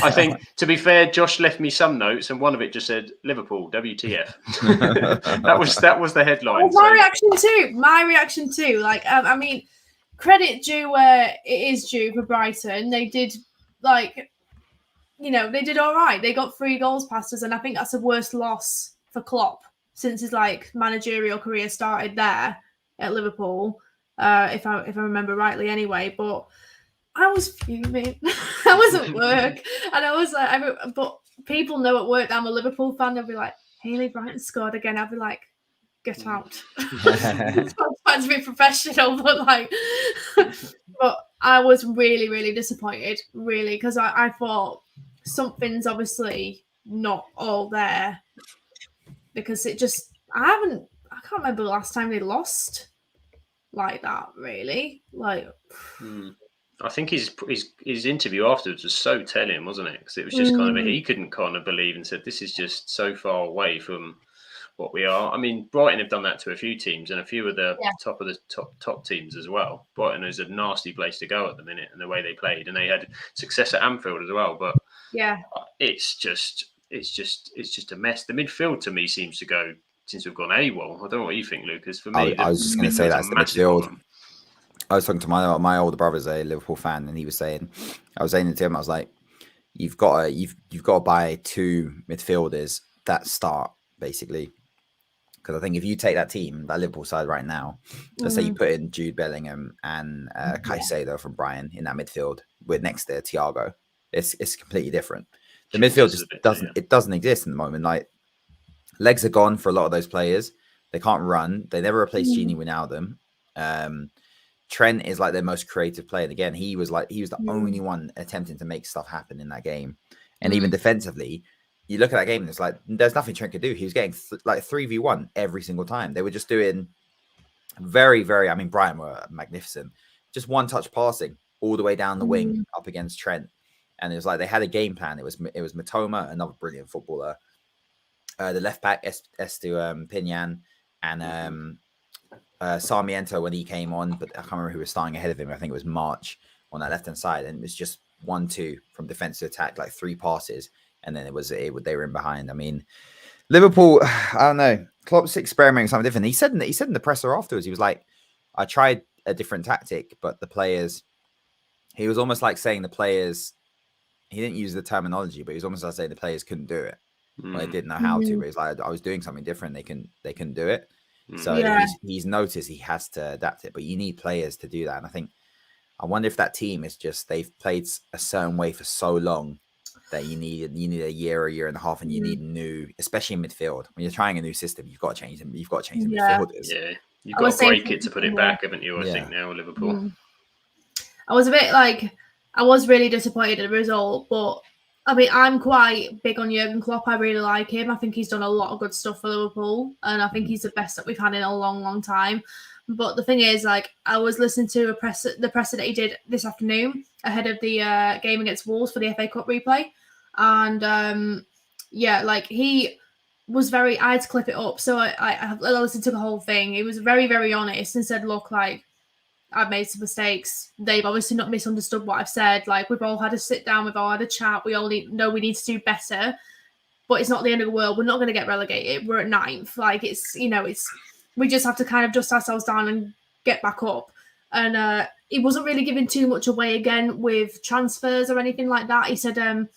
I think, to be fair, Josh left me some notes, and one of it just said Liverpool, WTF. that was the headline. Well, my reaction too. I mean, credit due where it is due for Brighton. They did they did all right. They got 3 goals past us, and I think that's the worst loss for Klopp since his managerial career started there at Liverpool. If I remember rightly, anyway, but. I was fuming. I was at work, and I was but people know at work that I'm a Liverpool fan. They'll be like, Haley, Brighton scored again. I'll be like, get out. I'm trying to be professional, but but I was really, really disappointed, really, because I thought something's obviously not all there, because it just, I can't remember the last time they lost like that, really. I think his interview afterwards was so telling, wasn't it? Because it was just kind of he couldn't kind of believe and said, this is just so far away from what we are. I mean, Brighton have done that to a few teams and a few of the top teams as well. Brighton is a nasty place to go at the minute and the way they played, and they had success at Anfield as well. But it's just a mess. The midfield to me seems to go we've gone AWOL. I don't know what you think, Lucas. For me, I was just going to say that's the midfield. Problem. I was talking to my older brother's a Liverpool fan, and he was saying, I was saying to him, I was like, you've got to buy 2 midfielders that start basically. Because I think if you take that team, that Liverpool side right now, let's say you put in Jude Bellingham and Caicedo from Brighton in that midfield with next to Thiago, it's completely different. The midfield just doesn't exist in the moment. Like, legs are gone for a lot of those players. They can't run. They never replaced Gini Wijnaldum. Trent is like their most creative player. And again, he was the only one attempting to make stuff happen in that game. And even defensively, you look at that game and it's like, there's nothing Trent could do. He was getting like 3v1 every single time. They were just doing very, very, I mean, Brighton were magnificent. Just one touch passing all the way down the wing up against Trent. And it was like, they had a game plan. It was Matoma, another brilliant footballer. The left back, Estu Pinyan, and Sarmiento when he came on, but I can't remember who was starting ahead of him. I think it was March on that left-hand side. And it was just 1-2 from defense to attack, like 3 passes. And then they were in behind. I mean, Liverpool, I don't know. Klopp's experimenting something different. He said in the presser afterwards, he was like, I tried a different tactic, but the players, he was almost like saying the players, he didn't use the terminology, but he was almost like saying the players couldn't do it. Well, they didn't know how to, but he's like, I was doing something different. They couldn't do it. So he's noticed he has to adapt it, but you need players to do that. And I wonder if that team is just, they've played a certain way for so long that you need a year and a half, and you need new, especially in midfield. When you're trying a new system, you've got to change them. You've got to change the midfielders. Yeah, you've got to break it to put it back, haven't you? I think now, Liverpool. I was a bit like, I was really disappointed at the result, but I mean, I'm quite big on Jurgen Klopp. I really like him. I think he's done a lot of good stuff for Liverpool, and I think he's the best that we've had in a long, long time. But the thing is, like, I was listening to the presser that he did this afternoon ahead of the game against Wolves for the FA Cup replay, and like he was very. I had to clip it up, so I listened to the whole thing. He was very, very honest and said, "Look, like, I've made some mistakes. They've obviously not misunderstood what I've said. Like, we've all had a sit down, we've all had a chat. We all know we need to do better, but it's not the end of the world. We're not going to get relegated. We're at 9th. Like, we just have to kind of dust ourselves down and get back up." And he wasn't really giving too much away again with transfers or anything like that. He said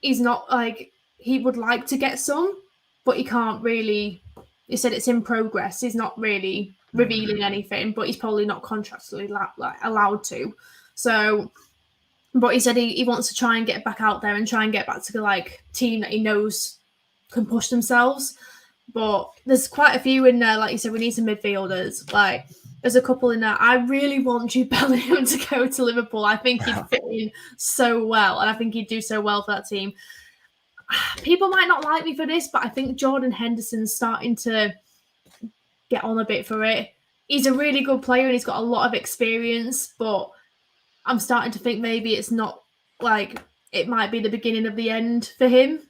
he's not, like, he would like to get some, but he can't really. He said it's in progress. He's not really revealing anything, but he's probably not contractually allowed to. So, but he said he wants to try and get back out there and try and get back to the, like, team that he knows can push themselves. But there's quite a few in there, like you said, we need some midfielders. Like, there's a couple in there. I really want Jude Bellingham to go to Liverpool. I think he'd fit in so well, and I think he'd do so well for that team. People might not like me for this, but I think Jordan Henderson's starting to get on a bit for it. He's a really good player and he's got a lot of experience, but I'm starting to think maybe it's not, like, it might be the beginning of the end for him.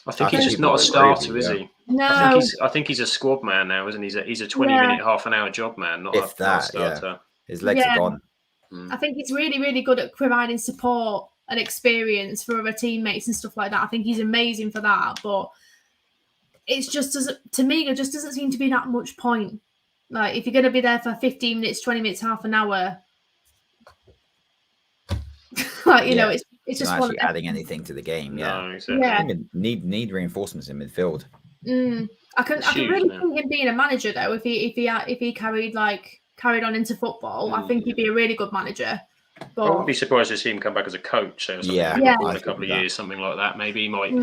I think he's just not a starter, is he? No. I think he's a squad man now, isn't he? He's a 20-minute, half an hour job man, not a starter. Yeah. His legs are gone. I think he's really, really good at providing support and experience for other teammates and stuff like that. I think he's amazing for that, but it's just, to me, it just doesn't seem to be that much point. Like, if you're going to be there for 15 minutes, 20 minutes, half an hour, like, you know, it's just not actually adding anything to the game. No, exactly. I think it need reinforcements in midfield. I can really see him being a manager though. If he carried on into football, I think he'd be a really good manager. But I wouldn't be surprised to see him come back as a coach, say, or something in a couple of years, something like that. Maybe he might,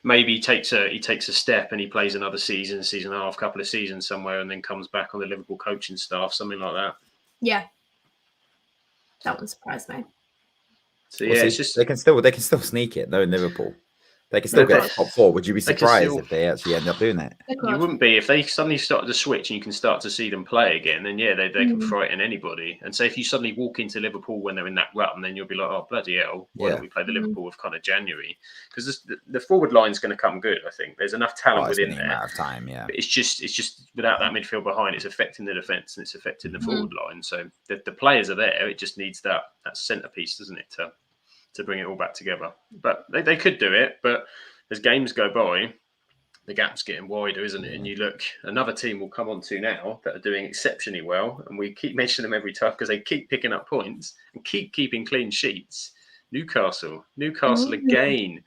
maybe he takes a step and he plays another season and a half, couple of seasons somewhere, and then comes back on the Liverpool coaching staff, something like that. Yeah, that wouldn't surprise me. So it's just they can still sneak it though in Liverpool. They can still get top 4. Would you be surprised if they actually end up doing that? You wouldn't be. If they suddenly start to switch and you can start to see them play again, then they can frighten anybody. And so if you suddenly walk into Liverpool when they're in that rut, and then you'll be like, oh, bloody hell, why don't we play the Liverpool of kind of January? Because the forward line's going to come good, I think. There's enough talent within there. Amount of time, But it's just without that midfield behind, it's affecting the defence and it's affecting the forward line. So the players are there. It just needs that centrepiece, doesn't it, to bring it all back together. But they could do it, but as games go by, the gap's getting wider, isn't it? And you look, another team will come on to now that are doing exceptionally well, and we keep mentioning them every time because they keep picking up points and keep keeping clean sheets. Newcastle again,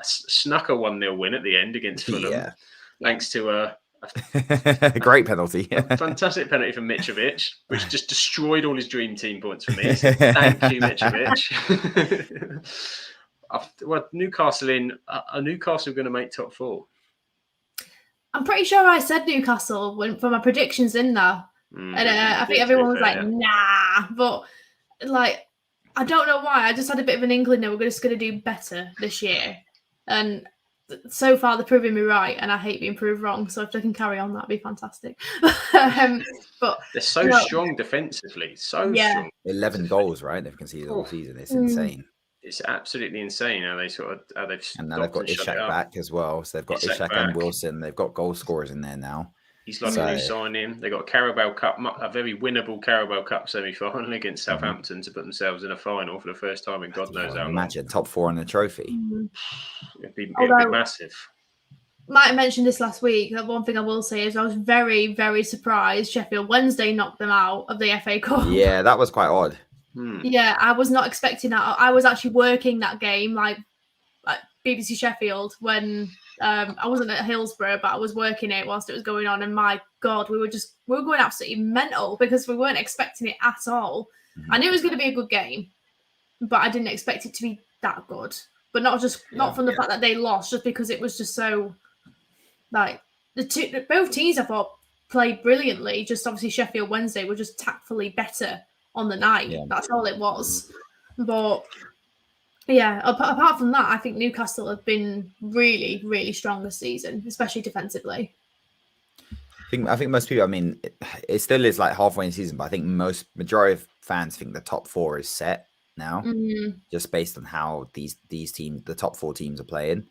snuck a 1-0 win at the end against Fulham, thanks to a great penalty. A fantastic penalty from Mitrovic, which just destroyed all his dream team points for me. So thank you, Mitrovic. Well, Newcastle are Newcastle going to make top 4? I'm pretty sure I said Newcastle for my predictions in there. And I think everyone was like, nah. But, like, I don't know why. I just had a bit of an inkling that we're just going to do better this year. And so far, they're proving me right. And I hate being proved wrong. So if they can carry on, that'd be fantastic. But they're so strong defensively. So strong. 11 goals, right? They've conceded all season. It's insane. It's absolutely insane how they've and now they've got Ishak back as well. So they've got Ishak and Wilson. They've got goal scorers in there now. He's like a new signing. They got a Carabao Cup, a very winnable Carabao Cup semi-final against Southampton to put themselves in a final for the first time in God knows how long. Imagine top 4 in the trophy. It'd be massive. Might have mentioned this last week. One thing I will say is I was very, very surprised Sheffield Wednesday knocked them out of the FA Cup. Yeah, that was quite odd. Yeah, I was not expecting that. I was actually working that game, like BBC Sheffield, when I wasn't at Hillsborough, but I was working it whilst it was going on. And my God, we were going absolutely mental because we weren't expecting it at all. I knew it was going to be a good game, but I didn't expect it to be that good. But not from the fact that they lost, just because it was just so like both teams I thought played brilliantly. Just obviously Sheffield Wednesday were just tactfully better on the night. That's all it was. But yeah, apart from that, I think Newcastle have been really, really strong this season, especially defensively. I think most people, I mean, it still is like halfway in the season, but I think majority of fans think the top 4 is set now, just based on how these teams, the top 4 teams, are playing.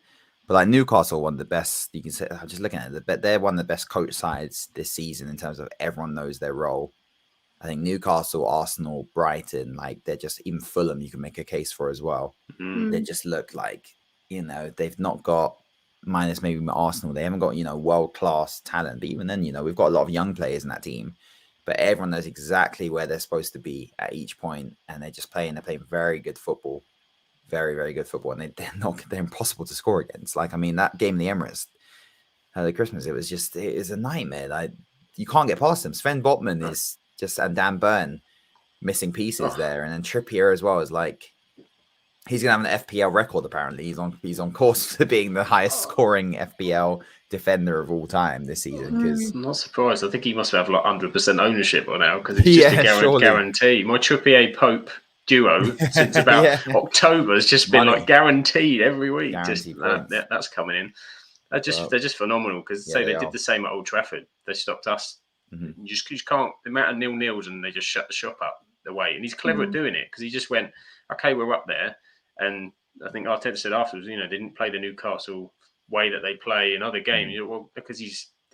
But like Newcastle, one of the best, you can say, I'm just looking at it, they're one of the best coach sides this season in terms of everyone knows their role. I think Newcastle, Arsenal, Brighton, like they're just, even Fulham, you can make a case for as well. They just look like, they've not got, minus maybe Arsenal, they haven't got, world-class talent. But even then, we've got a lot of young players in that team. But everyone knows exactly where they're supposed to be at each point. And they're playing very good football. Very, very good football. And they're impossible to score against. Like, I mean, that game in the Emirates, the Christmas, it was a nightmare. Like, you can't get past them. Sven Botman is and Dan Burn missing pieces there, and then Trippier as well is like, he's gonna have an FPL record. Apparently, he's on course to being the highest scoring FPL defender of all time this season. Because I'm not surprised. I think he must have like 100% ownership by now, because it's just a guarantee. My Trippier Pope duo since about October has just been like guaranteed every week. That's coming in. They're just phenomenal, because they did the same at Old Trafford. They stopped us. You just can't, the amount of 0-0s, and they just shut the shop up the way. And he's clever at doing it, because he just went, okay, we're up there. And I think Arteta said afterwards, they didn't play the Newcastle way that they play in other games. Well, because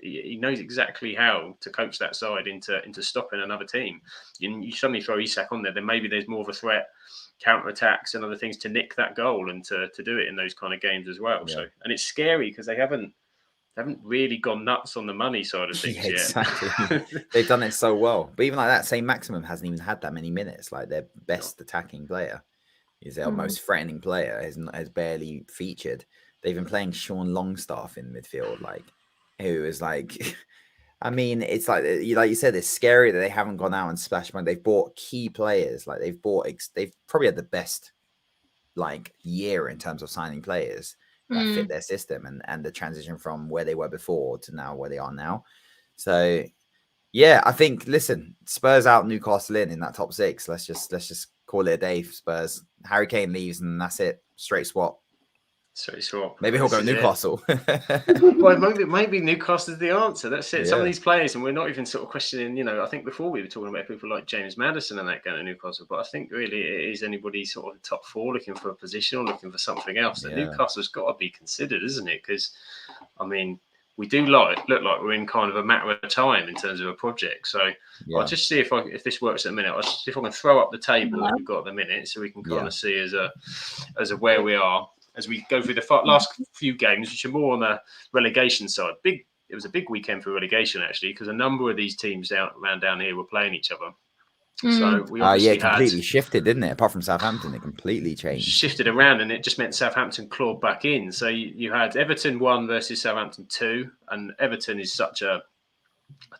he knows exactly how to coach that side into stopping another team. You suddenly throw Isak on there, then maybe there's more of a threat, counter-attacks and other things to nick that goal and to do it in those kind of games as well. So, and it's scary because they haven't really gone nuts on the money side of things yet. Exactly. They've done it so well. But even like that, Saint Maximum hasn't even had that many minutes. Like, their best attacking player is their most threatening player, has barely featured. They've been playing Sean Longstaff in midfield, like, who is like, I mean, it's like you said, it's scary that they haven't gone out and splashed money. They've bought key players. Like, they've probably had the best like year in terms of signing players that fit their system and the transition from where they were before to now where they are now. So yeah, I think, listen, Spurs out, Newcastle in that top 6. Let's just call it a day for Spurs. Harry Kane leaves and that's it. Straight swap. Maybe he'll go Newcastle. Well, maybe Newcastle's the answer. That's it. Some of these players, and we're not even sort of questioning, I think before we were talking about people like James Maddison and that going to Newcastle, but I think really it is anybody sort of the top 4 looking for a position or looking for something else. That Newcastle's got to be considered, isn't it? Because, I mean, we do look like we're in kind of a matter of time in terms of a project. So I'll just see if this works at the minute. I'll see if I can throw up the table that we've got at the minute, so we can kind of see as a where we are. as we go through the last few games, which are more on the relegation side. It was a big weekend for relegation, actually, because a number of these teams around down here were playing each other. So we obviously it completely shifted, didn't it? Apart from Southampton, it completely changed. Shifted around, and it just meant Southampton clawed back in. So you had Everton 1 versus Southampton 2, and Everton is such a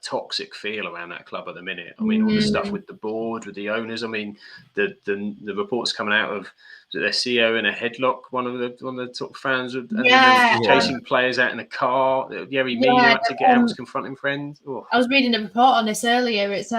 toxic feel around that club at the minute. I mean, all the stuff with the board, with the owners. I mean, the reports coming out of their CEO in a headlock. One of the top fans, and chasing players out in a car. Yerry Mina had to get out, was confronting friends. Oh. I was reading a report on this earlier. It's so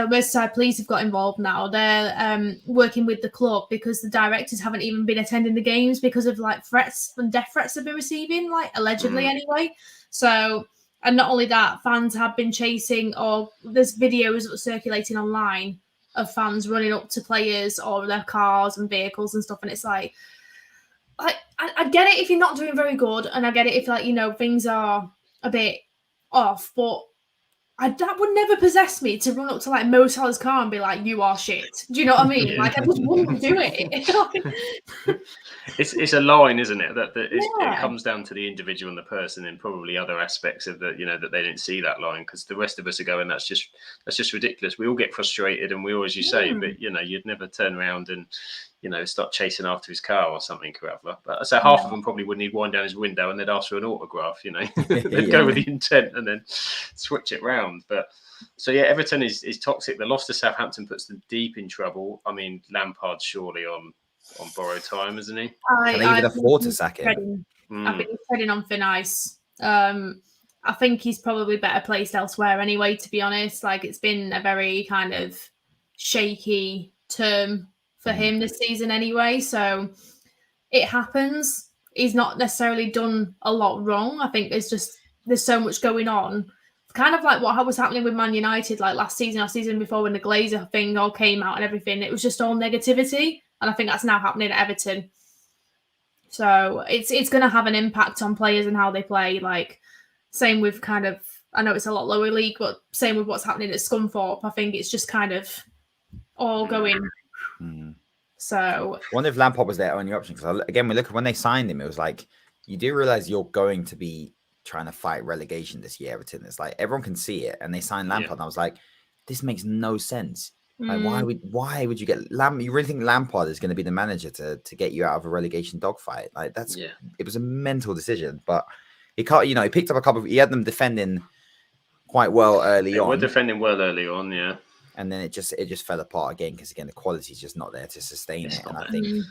Merseyside Police have got involved now. They're working with the club because the directors haven't even been attending the games because of like threats and death threats they've been receiving, like allegedly anyway. So. And not only that, fans have been chasing, or there's videos circulating online of fans running up to players or their cars and vehicles and stuff. And it's like I get it if you're not doing very good, and I get it if things are a bit off, but that would never possess me to run up to like Mo Salah's car and be like, "You are shit." Do you know what I mean? Like I just wouldn't do it. It's a line, isn't it? It comes down to the individual and the person, and probably other aspects of that they didn't see that line, because the rest of us are going, that's just ridiculous. We all get frustrated, and we always, but you'd never turn around and start chasing after his car or something or other. But so half of them probably wouldn't even wind down his window and they'd ask for an autograph. They'd go with the intent and then switch it round. But so Everton is toxic. The loss to Southampton puts them deep in trouble. I mean, Lampard's surely on borrowed time, isn't he? Can they even afford to sack him? I think he's treading on thin ice. I think he's probably better placed elsewhere anyway, to be honest. Like, it's been a very kind of shaky term for him this season anyway. So it happens. He's not necessarily done a lot wrong. I think there's so much going on. Kind of like what was happening with Man United like last season or season before, when the Glazer thing all came out and everything. It was just all negativity. And I think that's now happening at Everton. So it's going to have an impact on players and how they play. Like, same with kind of, I know it's a lot lower league, but same with what's happening at Scunthorpe. I think it's just kind of all going. So I wonder if Lampard was their only option. Because again, we look at when they signed him, it was like, you do realize you're going to be trying to fight relegation this year, Everton. It's like everyone can see it, and they signed Lampard. And I was like, this makes no sense. Like, why would you get You really think Lampard is going to be the manager to get you out of a relegation dogfight? Like, it was a mental decision, but he can't. He picked up he had them defending quite well early on. We're defending well early on, yeah. And then it just fell apart again, because again the quality is just not there to sustain it. And I think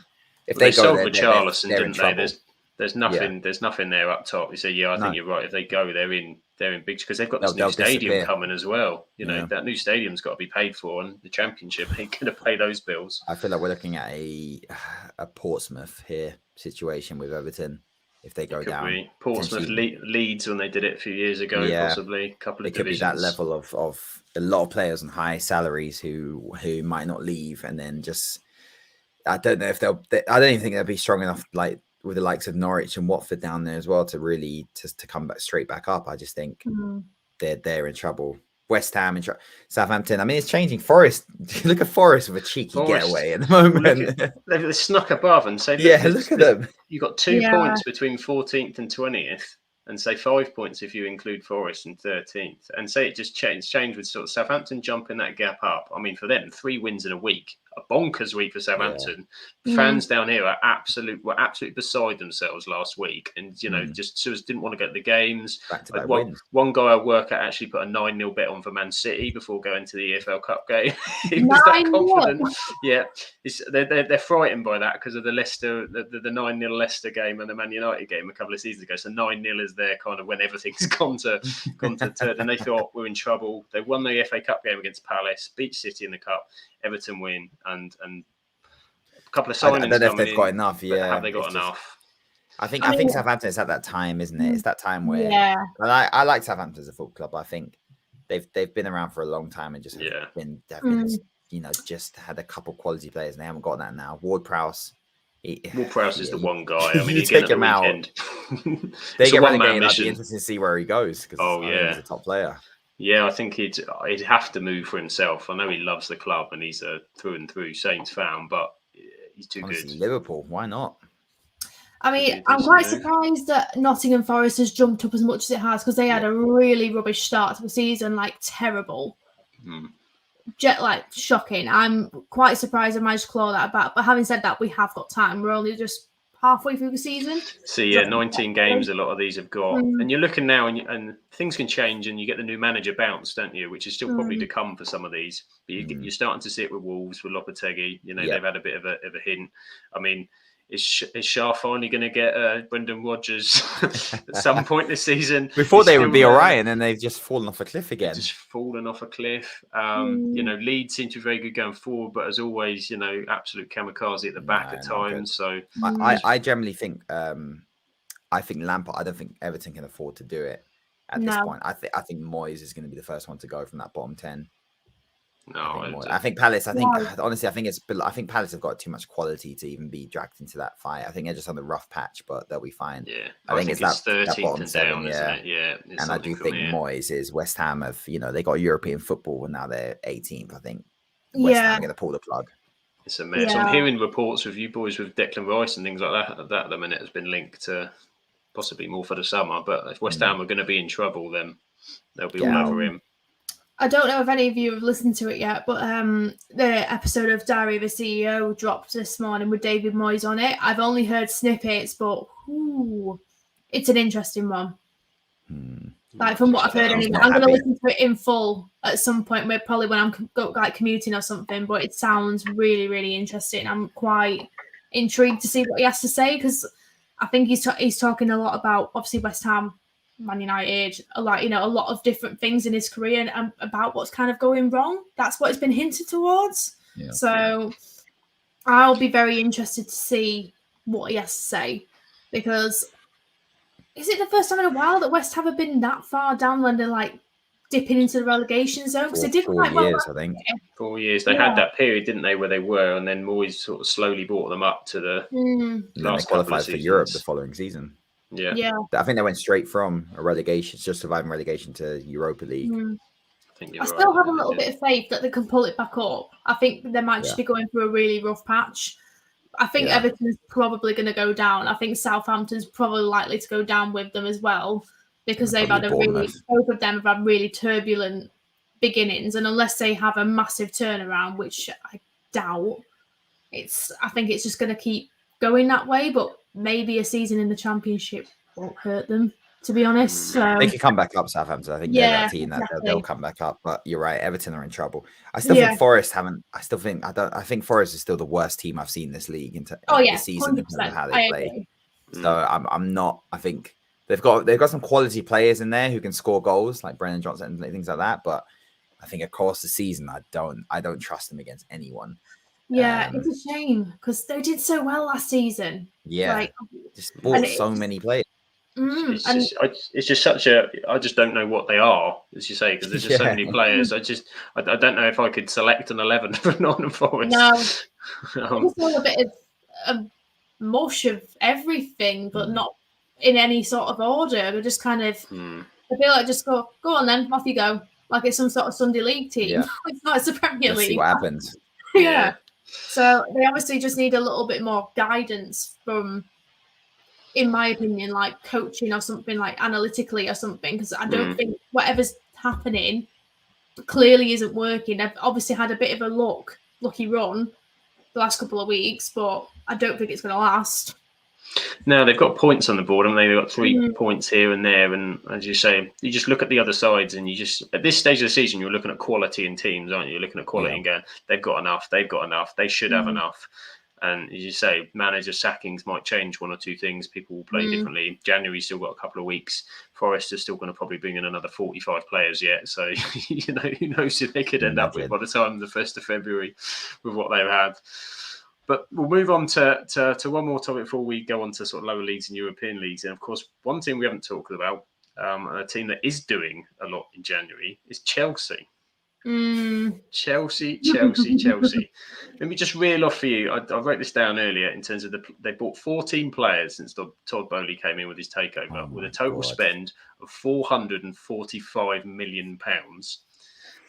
if they sold go Richarlison, didn't they? There's nothing there up top. You say, I think you're right. If they go, they're in big, because they've got this new stadium coming as well. That new stadium's got to be paid for, and the Championship ain't going to pay those bills. I feel like we're looking at a Portsmouth here situation with Everton. If they go down, Portsmouth, Leeds, when they did it a few years ago, possibly a couple of divisions. It could be that level of a lot of players on high salaries who might not leave, and then just I don't know if I don't even think they'll be strong enough, like with the likes of Norwich and Watford down there as well, to really to come straight back up. I just think they're in trouble. West Ham and Southampton. I mean, it's changing. Forest. Look at Forest with a cheeky getaway at the moment. They snuck above and say, look at them. You got 2 points between 14th and 20th, and say 5 points if you include Forest in 13th, and say it just changed with sort of Southampton jumping that gap up. I mean, for them, 3 wins in a week, a bonkers week for Southampton. Fans down here were absolutely beside themselves last week, and just didn't want to go to the games. One guy I work at actually put a 9-0 bet on for Man City before going to the EFL Cup game. He was that confident. Yeah, they're frightened by that because of the Leicester, the 9-0 Leicester game and the Man United game a couple of seasons ago. So 9-0 is their kind of when everything's gone to turn, and they thought we're in trouble. They won the FA Cup game against Palace, beat City in the cup. Everton win, and a couple of signings. I don't know if they've got enough. Have they got enough? I think Southampton is at that time, isn't it? It's that time where I like Southampton as a football club. I think they've been around for a long time and just been just had a couple quality players, and they haven't got that now. Ward-Prowse. Ward-Prowse is the one guy. I mean, you take him out. They get relegated. I'd be interested to see where he goes, because he's a top player. Yeah, I think he'd have to move for himself. I know he loves the club and he's a through and through Saints fan, but he's too good. Liverpool, why not? I mean, I'm quite surprised that Nottingham Forest has jumped up as much as it has because they had a really rubbish start to the season, like terrible. Shocking. I'm quite surprised I managed to claw that back. But having said that, we have got time. We're only just halfway through the season. So yeah, 19 games a lot of these have got. And you're looking now and things can change and you get the new manager bounce, don't you? Which is still probably to come for some of these. But you're starting to see it with Wolves, with Lopetegui. You know, they've had a bit of a hint. I mean, is Shah finally going to get Brendan Rodgers at some point this season? We thought they would be all right, and then they've just fallen off a cliff again. Just fallen off a cliff. You know, Leeds seem to be very good going forward, but as always, you know, absolute kamikaze at the back at times. So I generally think, I think Lampard. I don't think Everton can afford to do it at this point. I think Moyes is going to be the first one to go from that bottom 10. No, I think Palace. Honestly, I think Palace have got too much quality to even be dragged into that fight. I think they're just on the rough patch, but they'll be fine. Yeah, I think it's that 13th bottom and 7, down, isn't it? Yeah, and I do think Moyes is West Ham have, you know, they got European football and now they're 18th. I think West Ham are going to pull the plug. It's a mess. I'm hearing reports of you boys with Declan Rice and things like that. That at the minute has been linked to possibly more for the summer. But if West Ham are going to be in trouble, then they'll be all over him. I don't know if any of you have listened to it yet, but the episode of Diary of a CEO dropped this morning with David Moyes on it. I've only heard snippets, but it's an interesting one. Like from what I've heard, anyway. I'm going to listen to it in full at some point, probably when I'm like commuting or something. But it sounds really, really interesting. I'm quite intrigued to see what he has to say because I think he's talking a lot about obviously West Ham, Man United, a lot of different things in his career and about what's kind of going wrong. That's what it's been hinted towards. Yeah, so I'll be very interested to see what he has to say because is it the first time in a while that West Ham have been that far down when they're like dipping into the relegation zone? Because they did quite well. 4 years, I think. 4 years. They had that period, didn't they, where they were, and then Moyes sort of slowly brought them up to the last they qualified for Europe the following season. Yeah. I think they went straight from a relegation, just surviving relegation, to Europa League. I still have a little bit of faith that they can pull it back up. I think they might just be going through a really rough patch. I think Everton's probably going to go down. I think Southampton's probably likely to go down with them as well because they've had both of them have had really turbulent beginnings, and unless they have a massive turnaround, which I doubt, I think it's just going to keep going that way. But maybe a season in the Championship won't hurt them, to be honest. They can come back up, Southampton. I think they're that team that they'll come back up. But you're right, Everton are in trouble. I still think Forest haven't. I think Forest is still the worst team I've seen this league into this season in terms of how they play. So I'm not. I think they've got some quality players in there who can score goals, like Brennan Johnson and things like that. But I think across the season, I don't trust them against anyone. Yeah, it's a shame because they did so well last season. Yeah, just bought so many players. It's just such a. I just don't know what they are, as you say, because there's just so many players. I don't know if I could select an 11 for Nottingham Forest. No, it's all a bit of mush of everything, but not in any sort of order. They're just kind of. I feel like just go on then, off you go, like it's some sort of Sunday League team. Yeah. It's not, it's a Premier League. See what happens. Yeah. So they obviously just need a little bit more guidance from, in my opinion, like coaching or something, like analytically or something, because I don't think whatever's happening clearly isn't working. They've obviously had a bit of a lucky run the last couple of weeks, but I don't think it's going to last. No, they've got points on the board, and they've got 3 points here and there. And as you say, you just look at the other sides, and you just at this stage of the season, you're looking at quality in teams, aren't you? You're looking at quality and going, they've got enough, they should have enough. And as you say, manager sackings might change 1 or 2 things. People will play differently. January's still got a couple of weeks. Forest is still going to probably bring in another 45 players yet. So, who knows who they could end up with by the time the 1st of February with what they've had. But we'll move on to one more topic before we go on to sort of lower leagues and European leagues. And of course, one team we haven't talked about, and a team that is doing a lot in January, is Chelsea. Chelsea. Let me just reel off for you. I wrote this down earlier in terms of they bought 14 players since Todd Bowley came in with his takeover, with a total spend of £445 million.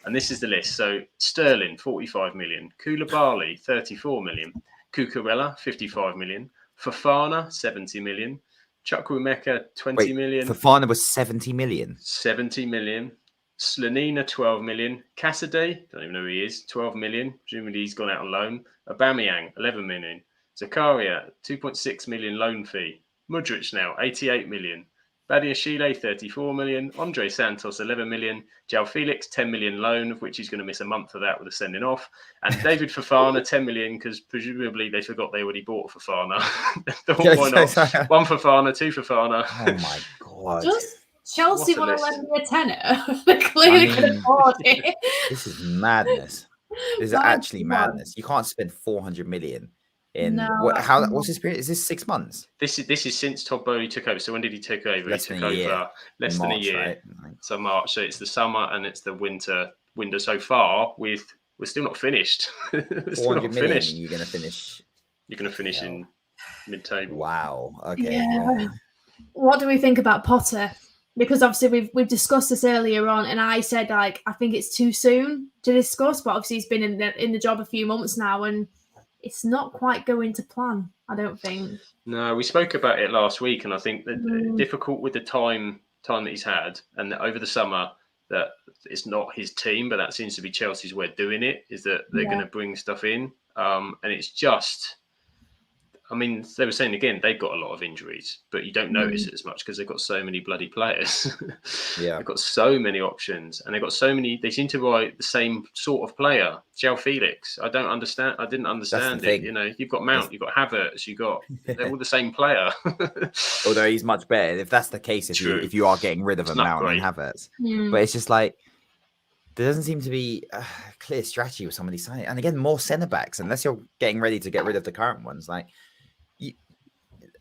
And this is the list. So Sterling, 45 million. Koulibaly, 34 million. Cucurella, 55 million. Fofana, 70 million. Chukwuemeka, 20 million. Fofana was 70 million. 70 million. Slanina, 12 million. Cassidy, don't even know who he is, 12 million. Presumably he's gone out on loan. Aubameyang, 11 million. Zakaria, 2.6 million loan fee. Mudryk now, 88 million. Badiashile, 34 million. Andre Santos, 11 million. João Felix, 10 million loan, of which he's going to miss a month of that with a sending off. And David Fofana, 10 million, because presumably they forgot they already bought Fofana. Why not? One Fofana, two Fofana. Oh my God. Just Chelsea want to lend me a tenner. They clearly can afford it. This is madness. This is actually madness. You can't spend 400 million. What's his period? Is this 6 months? This is since Todd Bowley took over. So when did he take over? Less than a year. Right? So March. So it's the summer and it's the winter so far. We're still not finished. 400 million. You're going to finish. You're going to finish in mid-table. Wow. Okay. Yeah. What do we think about Potter? Because obviously we've discussed this earlier on, and I said I think it's too soon to discuss. But obviously he's been in the job a few months now, and it's not quite going to plan, I don't think. No, we spoke about it last week, and I think that difficult with the time that he's had, and that over the summer that it's not his team, but that seems to be Chelsea's way of doing it, is that they're going to bring stuff in. And it's just, I mean, they were saying again, they've got a lot of injuries, but you don't notice it as much because they've got so many bloody players. Yeah. They've got so many options and they've got so many, they seem to buy the same sort of player. João Felix, I didn't understand it. You know, you've got Mount, you've got Havertz, they're all the same player. Although he's much better. If that's the case, if you are getting rid of a Mount and Havertz. But it's just like, there doesn't seem to be a clear strategy with some of these signings. And again, more centre-backs, unless you're getting ready to get rid of the current ones. Like,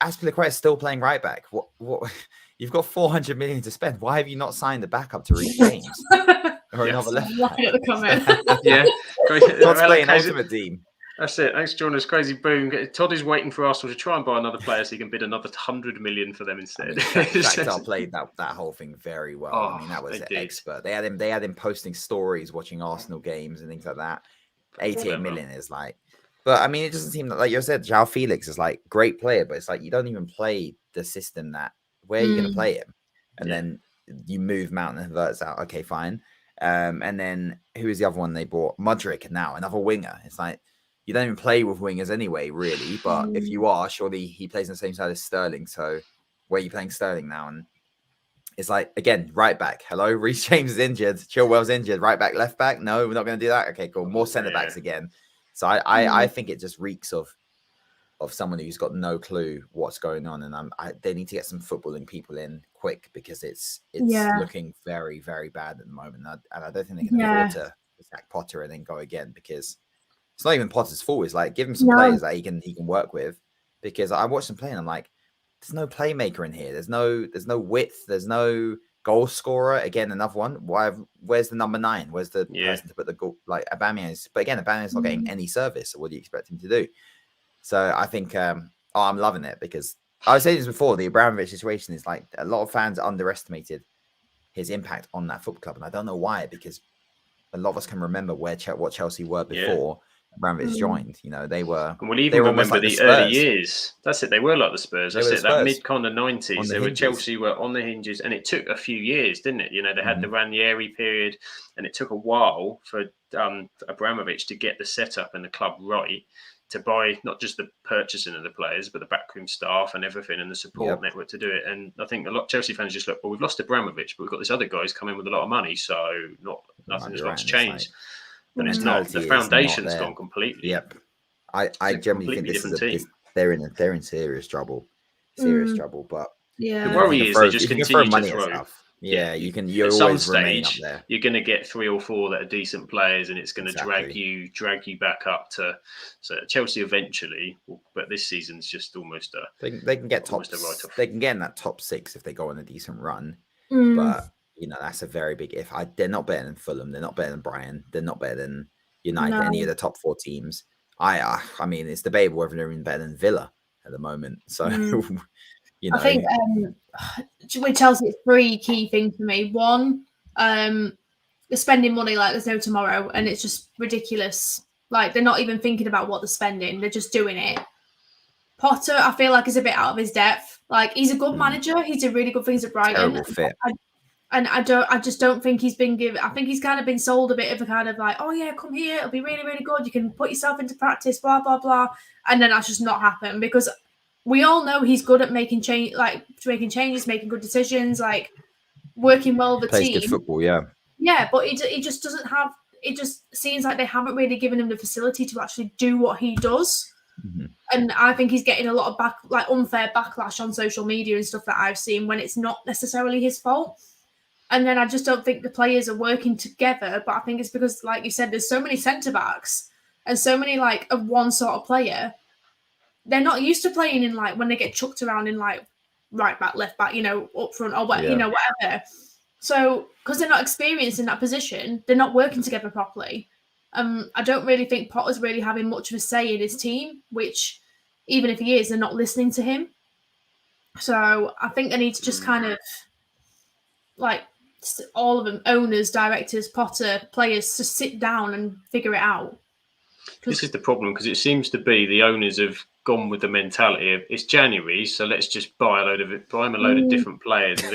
Azpilicueta is still playing right back. What? You've got 400 million to spend. Why have you not signed the backup to Reece James or another left? Laughing at the comment. Todd's playing Ultimate Team. That's it. Thanks, John. It's crazy boom. Todd is waiting for Arsenal to try and buy another player so he can bid another 100 million for them instead. Shakhtar played that whole thing very well. I mean, that was expert. They had him posting stories, watching Arsenal games and things like that. 88 million is like. But I mean, it doesn't seem like you said, João Felix is like great player, but it's like you don't even play the system that where are you going to play him? And then you move Mount and Havertz out. Okay, fine. And then who is the other one they bought? Mudryk now, another winger. It's like you don't even play with wingers anyway, really. But if you are, surely he plays on the same side as Sterling. So where are you playing Sterling now? And it's like, again, right back. Hello, Reece James is injured. Chilwell's injured. Right back, left back. No, we're not going to do that. Okay, cool. More centre backs again. So I think it just reeks of someone who's got no clue what's going on, and they need to get some footballing people in quick because it's looking very, very bad at the moment, and I don't think they can afford to sack Potter and then go again because it's not even Potter's fault. It's like give him some players that he can work with, because I watched them play and I'm like, there's no playmaker in here. There's no width. There's no goal scorer. Again, another one. Where's the number 9? Where's the person to put the goal? Like Aubameyang is, but again, Aubameyang is not getting any service. So what do you expect him to do? So I think I'm loving it because I was saying this before. The Abramovich situation is like a lot of fans underestimated his impact on that football club, and I don't know why, because a lot of us can remember what Chelsea were before Abramovich joined. You know, they were. And we'll even remember the early years. That's it. They were like the Spurs. That's it. That mid kind of 90s. Chelsea were on the hinges, and it took a few years, didn't it? You know, they had the Ranieri period, and it took a while for Abramovich to get the setup and the club right, to buy not just the purchasing of the players, but the backroom staff and everything and the support network to do it. And I think a lot of Chelsea fans just look, well, we've lost Abramovich, but we've got this other guy who's come in with a lot of money, so nothing's got to change. But it's not. The foundation's gone completely. Yep. I generally think they're in serious trouble. Trouble. But the worry is they just continue to throw. Yeah, you're at always some stage up there. You're going to get 3 or 4 that are decent players, and it's going to drag you back up to Chelsea eventually. But this season's just almost they can get top. They can get in that top 6 if they go on a decent run. But you know, that's a very big if. They're not better than Fulham. They're not better than Brighton. They're not better than United. Any of the top 4 teams. I mean, it's debatable whether they're even better than Villa at the moment. So. You know. I think with Chelsea, it's 3 key things for me. One, they're spending money like there's no tomorrow, and it's just ridiculous. Like they're not even thinking about what they're spending; they're just doing it. Potter, I feel like, is a bit out of his depth. Like, he's a good manager. He did really good things at Brighton. Terrible fit. I just don't think he's been given. I think he's kind of been sold a bit of a kind of like, oh yeah, come here, it'll be really, really good. You can put yourself into practice, blah blah blah, and then that's just not happened because we all know he's good at making changes, making good decisions, like working well with the team. Plays good football, yeah. Yeah, but he just doesn't have. It just seems like they haven't really given him the facility to actually do what he does. Mm-hmm. And I think he's getting a lot of unfair backlash on social media and stuff that I've seen when it's not necessarily his fault. And then I just don't think the players are working together. But I think it's because, like you said, there's so many centre-backs and so many, like, of one sort of player. They're not used to playing in, like, when they get chucked around in, like, right back, left back, up front or, whatever. So, because they're not experienced in that position, they're not working together properly. I don't really think Potter's really having much of a say in his team, which, even if he is, they're not listening to him. So, I think they need to just kind of, like, all of them, owners, directors, Potter, players, to sit down and figure it out. This is the problem, because it seems to be the owners have gone with the mentality of it's January, so let's just buy him a load of different players and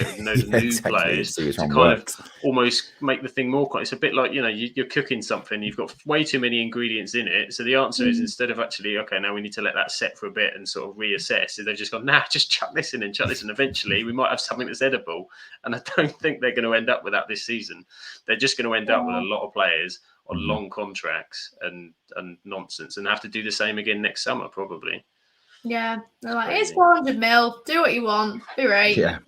new players to kind of almost make the thing more. It's a bit like, you're cooking something, you've got way too many ingredients in it. So the answer is, instead of actually, okay, now we need to let that set for a bit and sort of reassess, they've just gone, just chuck this in and chuck this in. Eventually, we might have something that's edible. And I don't think they're going to end up with that this season. They're just going to end up with a lot of players on long contracts and nonsense, and have to do the same again next summer, probably. Yeah, they're like, it's 400 mil, do what you want, be right. Yeah.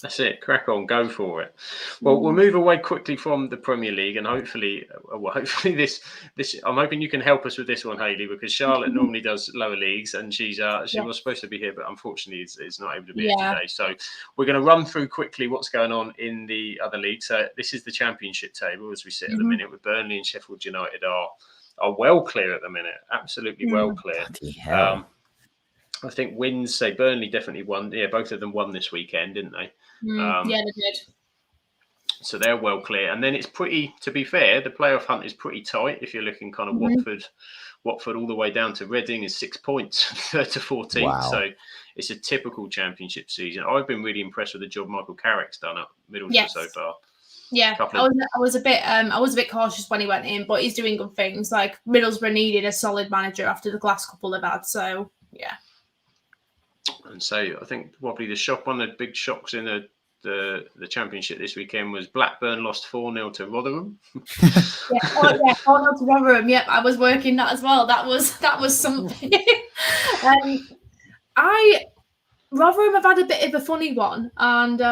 That's it, crack on, go for it. Well, we'll move away quickly from the Premier League, and hopefully this I'm hoping you can help us with this one, Hayley, because Charlotte normally does lower leagues, and she was supposed to be here, but unfortunately is not able to be here today. So we're going to run through quickly what's going on in the other leagues. So this is the Championship table as we sit at the minute, with Burnley and Sheffield United are well clear at the minute, absolutely well clear. I think wins, say Burnley definitely won. Yeah, both of them won this weekend, didn't they? Yeah, they did. So they're well clear. And then it's pretty, to be fair, the playoff hunt is pretty tight. If you're looking kind of Watford all the way down to Reading is 6 points, 3rd to 14th. Wow. So it's a typical Championship season. I've been really impressed with the job Michael Carrick's done at Middlesbrough so far. Yeah, I was a bit cautious when he went in, but he's doing good things. Like, Middlesbrough needed a solid manager after the last couple they've had. So yeah. And so I think probably one of the big shocks in the Championship this weekend was Blackburn lost 4-0 to Rotherham. 4-0 to Rotherham. Yep, I was working that as well. That was something. Rotherham have had a bit of a funny one, and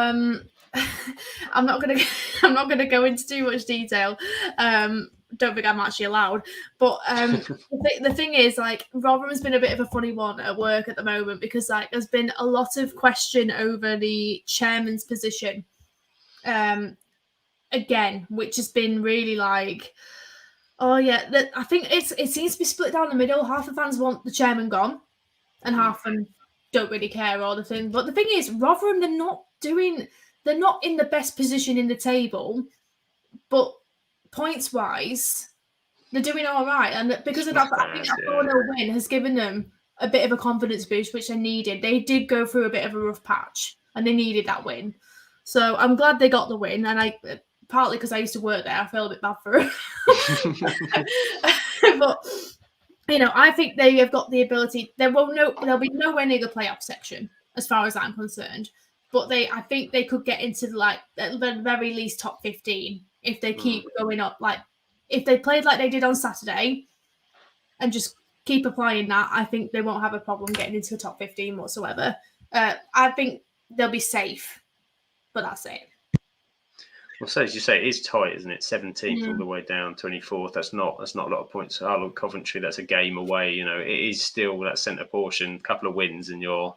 I'm not gonna go into too much detail. Don't think I'm actually allowed. But the thing is, like, Rotherham's been a bit of a funny one at work at the moment, because, like, there's been a lot of question over the chairman's position, again, which has been really like, I think it seems to be split down the middle. Half the fans want the chairman gone, and half of them don't really care all the thing. But the thing is, Rotherham, they're not in the best position in the table, but points wise, they're doing all right, and because of that, I think that 4-0 win has given them a bit of a confidence boost, which they needed. They did go through a bit of a rough patch, and they needed that win. So I'm glad they got the win, and I partly because I used to work there, I feel a bit bad for it. But I think they have got the ability. They'll be nowhere near the playoff section as far as I'm concerned. But I think they could get into, like, at the very least top 15 if they keep going up. Like, if they played like they did on Saturday and just keep applying that, I think they won't have a problem getting into the top 15 whatsoever. I think they'll be safe, but that's it. Well, so as you say, it is tight, isn't it? 17th all the way down, 24th. That's not a lot of points. Look, Coventry, that's a game away. It is still that centre portion, couple of wins, and you're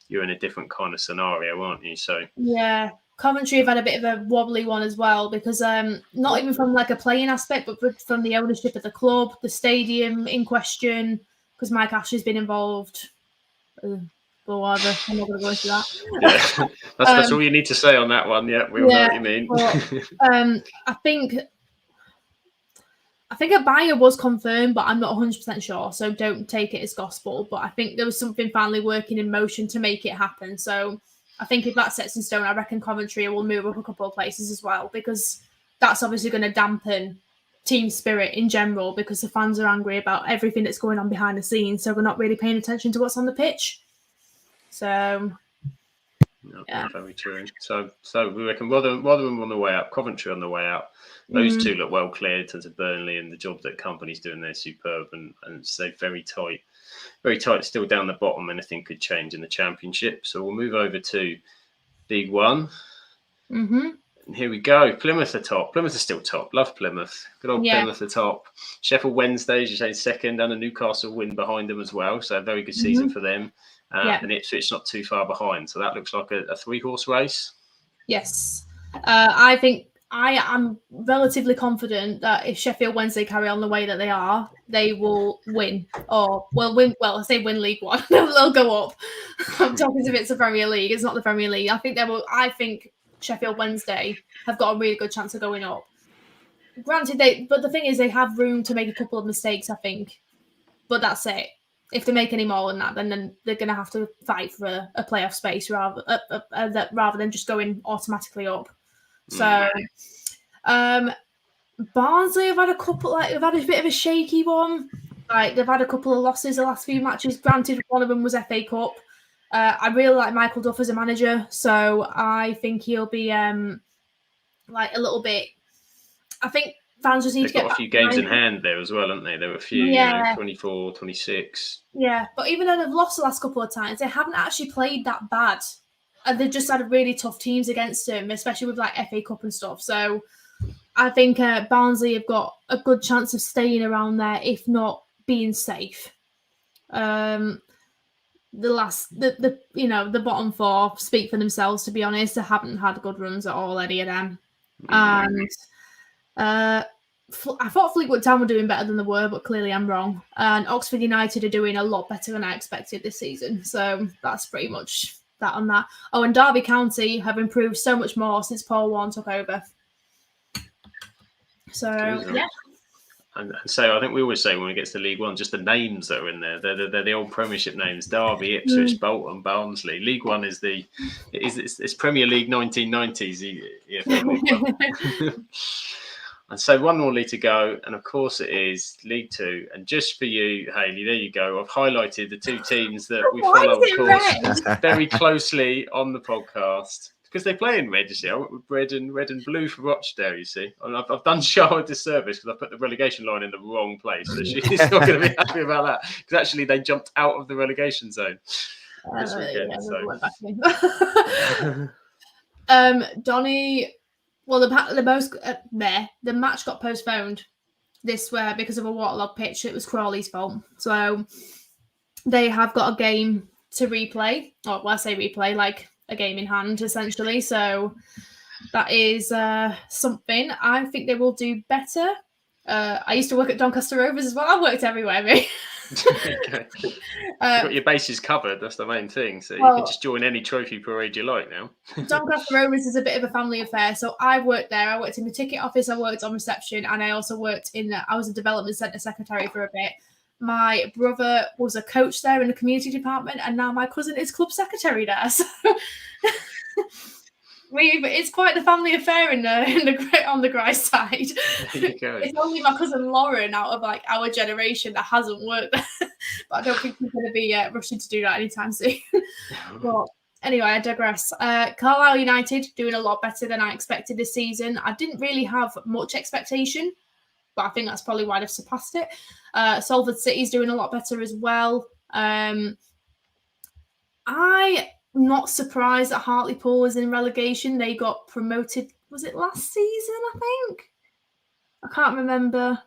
in a different kind of scenario, aren't you? So yeah, Coventry have had a bit of a wobbly one as well, because not even from like a playing aspect, but from the ownership of the club, the stadium in question, because Mike Ashley's been involved. Or whatever, I'm not going to go into that. Yeah, that's all you need to say on that one. Yeah, we all know what you mean. But, I think I think a buyer was confirmed, but I'm not 100% sure, so don't take it as gospel. But I think there was something finally working in motion to make it happen. So I think if that's set in stone, I reckon Coventry will move up a couple of places as well, because that's obviously going to dampen team spirit in general, because the fans are angry about everything that's going on behind the scenes, so we're not really paying attention to what's on the pitch. So... yeah, very true. So we reckon Rotherham on the way up, Coventry on the way up. Those two look well clear in terms of Burnley, and the job that company's doing there superb, and so very tight still down the bottom. Anything could change in the Championship. So we'll move over to League One. Mm-hmm. And here we go. Plymouth are top. Plymouth are still top. Love Plymouth. Good old Plymouth are top. Sheffield Wednesday, as you say, second, and a Newcastle win behind them as well. So a very good season for them. And Ipswich not too far behind. So that looks like a 3-horse race. Yes. I think I am relatively confident that if Sheffield Wednesday carry on the way that they are, they will win. I say win League One. They'll go up. I'm talking as if it's the Premier League. It's not the Premier League. I think Sheffield Wednesday have got a really good chance of going up. Granted, but the thing is, they have room to make a couple of mistakes, I think. But that's it. If they make any more than that, then they're going to have to fight for a playoff space rather than just going automatically up. So, Barnsley have had they've had a bit of a shaky one. Like, they've had a couple of losses the last few matches. Granted, one of them was FA Cup. I really like Michael Duff as a manager, so I think he'll be a little bit. I think fans just need to get got a few games in hand there as well, haven't they? There were a few, 24, 26. Yeah, but even though they've lost the last couple of times, they haven't actually played that bad. And they've just had really tough teams against them, especially with like FA Cup and stuff. So I think Barnsley have got a good chance of staying around there, if not being safe. The bottom four speak for themselves, to be honest. They haven't had good runs at all, any of them. And I thought Fleetwood Town were doing better than they were, but clearly I'm wrong. And Oxford United are doing a lot better than I expected this season. So that's pretty much that on that. Oh, and Derby County have improved so much more since Paul Warne took over. So, yeah. And so I think we always say when we get to League One, just the names that are in there. They're the old Premiership names: Derby, Ipswich, Bolton, Barnsley. League One is it's Premier League 1990s. And so one more league to go, and of course it is League Two. And just for you, Hayley, there you go. I've highlighted the two teams that we follow, of course, very closely on the podcast. Because they play in red, you see. I went with red and blue for Rochdale, you see. And I've done Charlotte a disservice because I put the relegation line in the wrong place. So she's not going to be happy about that. Because actually they jumped out of the relegation zone this weekend. Donny, well, the match got postponed this because of a waterlogged pitch. It was Crawley's fault. So they have got a game to replay. Or well, I say replay, like a game in hand, essentially. So that is something. I think they will do better. I used to work at Doncaster Rovers as well. I worked everywhere, mate. Okay. You've got your bases covered. That's the main thing. So you can just join any trophy parade you like now. Doncaster Rovers is a bit of a family affair. So I worked there. I worked in the ticket office. I worked on reception, and I also worked I was a development centre secretary for a bit. My brother was a coach there in the community department, and now my cousin is club secretary there. So it's quite the family affair on the Grice side. It's only my cousin Lauren out of like our generation that hasn't worked there. But I don't think he's going to be rushing to do that anytime soon. But anyway, I digress. Carlisle United doing a lot better than I expected this season. I didn't really have much expectation, but I think that's probably why they've surpassed it. Salford City's doing a lot better as well. I'm not surprised that Hartlepool is in relegation. They got promoted, was it last season, I think? I can't remember.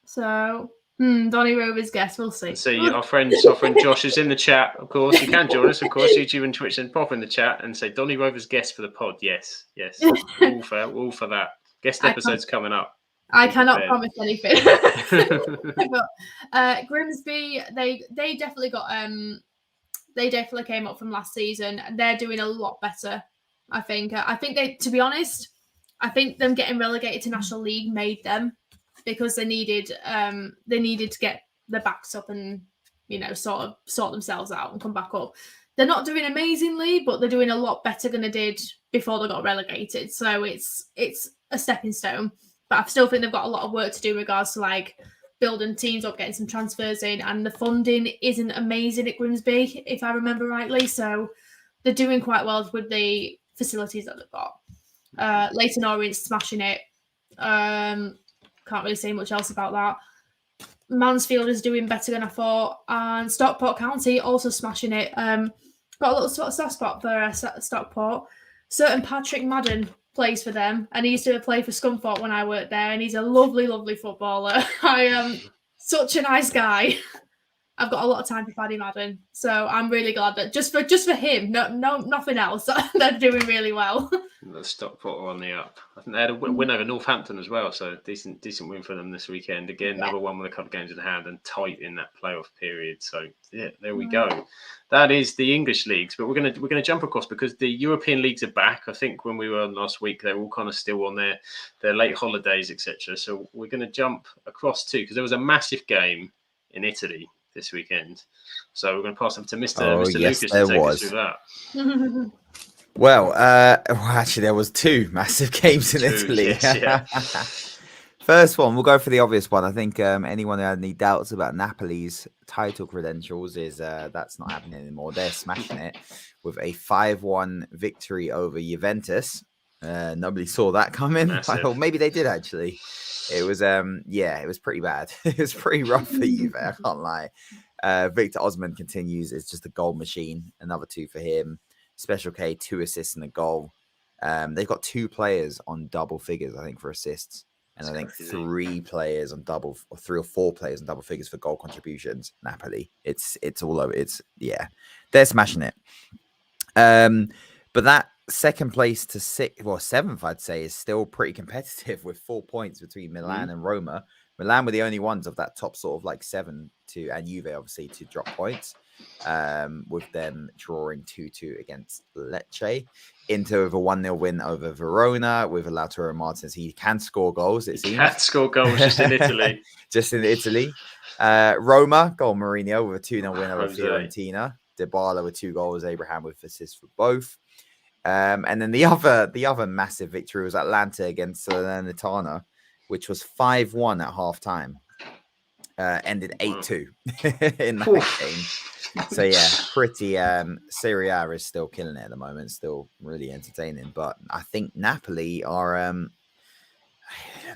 So, Donny Rover's guess, we'll see. See, our friend Josh is in the chat, of course. You can join us, of course, YouTube and Twitch, and pop in the chat and say, Donny Rover's guess for the pod. Yes. All for that. Guest episode's coming up. I cannot promise anything. But Grimsby, they definitely got they definitely came up from last season, and they're doing a lot better. I think they, to be honest, I think them getting relegated to National League made them. because they needed to get their backs up and, you know, sort themselves out and come back up. They're not doing amazingly, but they're doing a lot better than they did before they got relegated. So it's a stepping stone. But I still think they've got a lot of work to do in regards to like building teams up, getting some transfers in, and the funding isn't amazing at Grimsby, if I remember rightly. So they're doing quite well with the facilities that they've got. Leyton Orient's smashing it. Can't really say much else about that. Mansfield is doing better than I thought, and Stockport County also smashing it. Got a little soft spot for Stockport. Certain Patrick Madden plays for them, and he used to play for Scunthorpe when I worked there, and he's a lovely, lovely footballer. I am such a nice guy. I've got a lot of time for Paddy Madden, so I'm really glad that just for him, nothing else, they're doing really well. The Stockport are on the up. I think they had a win over Northampton as well, so decent win for them this weekend. Again, another one with a couple of games in hand and tight in that playoff period. So yeah, there we go. That is the English leagues, but we're gonna jump across because the European leagues are back. I think when we were on last week, they were all kind of still on their late holidays, etc. So we're gonna jump across too because there was a massive game in Italy this weekend. So we're going to pass them to Mr. Lucas to take us through that. Well, actually, there was two massive games in Italy. Yes, yeah. First one, we'll go for the obvious one. I think anyone who had any doubts about Napoli's title credentials is that's not happening anymore. They're smashing it with a 5-1 victory over Juventus. Nobody saw that coming. Well, maybe they did actually. It was it was pretty bad. It was pretty rough for Juve, I can't lie. Victor Osimhen continues. It's just a goal machine. Another 2 for him. Special K, 2 assists and a goal. They've got 2 players on double figures, I think, for assists. And I think 3 players on 3 or 4 players on double figures for goal contributions. Napoli. It's all over. They're smashing it. But that second place to 7th, I'd say, is still pretty competitive with 4 points between Milan and Roma. Milan were the only ones of that top sort of like 7 and Juve obviously to drop points, with them drawing 2-2 against Lecce. Inter with a 1-0 win over Verona with Lautaro Martinez. He can score goals, it seems. He can score goals just in Italy. Just in Italy. Roma, goal Mourinho with a 2-0 win over Fiorentina. Dybala with 2 goals, Abraham with assists for both. And then the other massive victory was Atalanta against Salernitana, which was 5-1 at halftime. Ended 8-2 in that game. So yeah, pretty Serie A is still killing it at the moment, still really entertaining. But I think Napoli are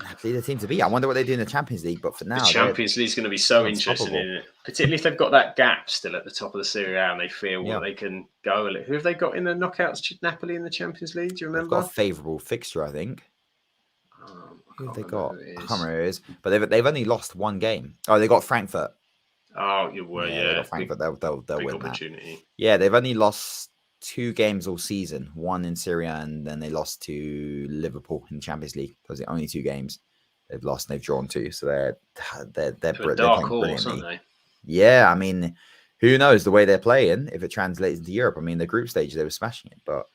Napoli the team to beat. I wonder what they do in the Champions League, but for now, the Champions League is going to be so interesting, isn't it? Particularly if they've got that gap still at the top of the Serie A and they feel they can go a little. Who have they got in the knockouts? Napoli in the Champions League? Do you remember? They've got a favourable fixture, I think. Who have they got? I can't remember who it is, but they've only lost 1 game. Oh, they got Frankfurt. Oh, you were, They got Frankfurt. They'll win opportunity. That. Yeah, they've only lost 2 games all season. 1 in Serie A, and then they lost to Liverpool in the Champions League. Those are the only 2 games they've lost and they've drawn 2. So they're dark horse, aren't they? Yeah, I mean, who knows the way they're playing if it translates into Europe? I mean, the group stage they were smashing it, but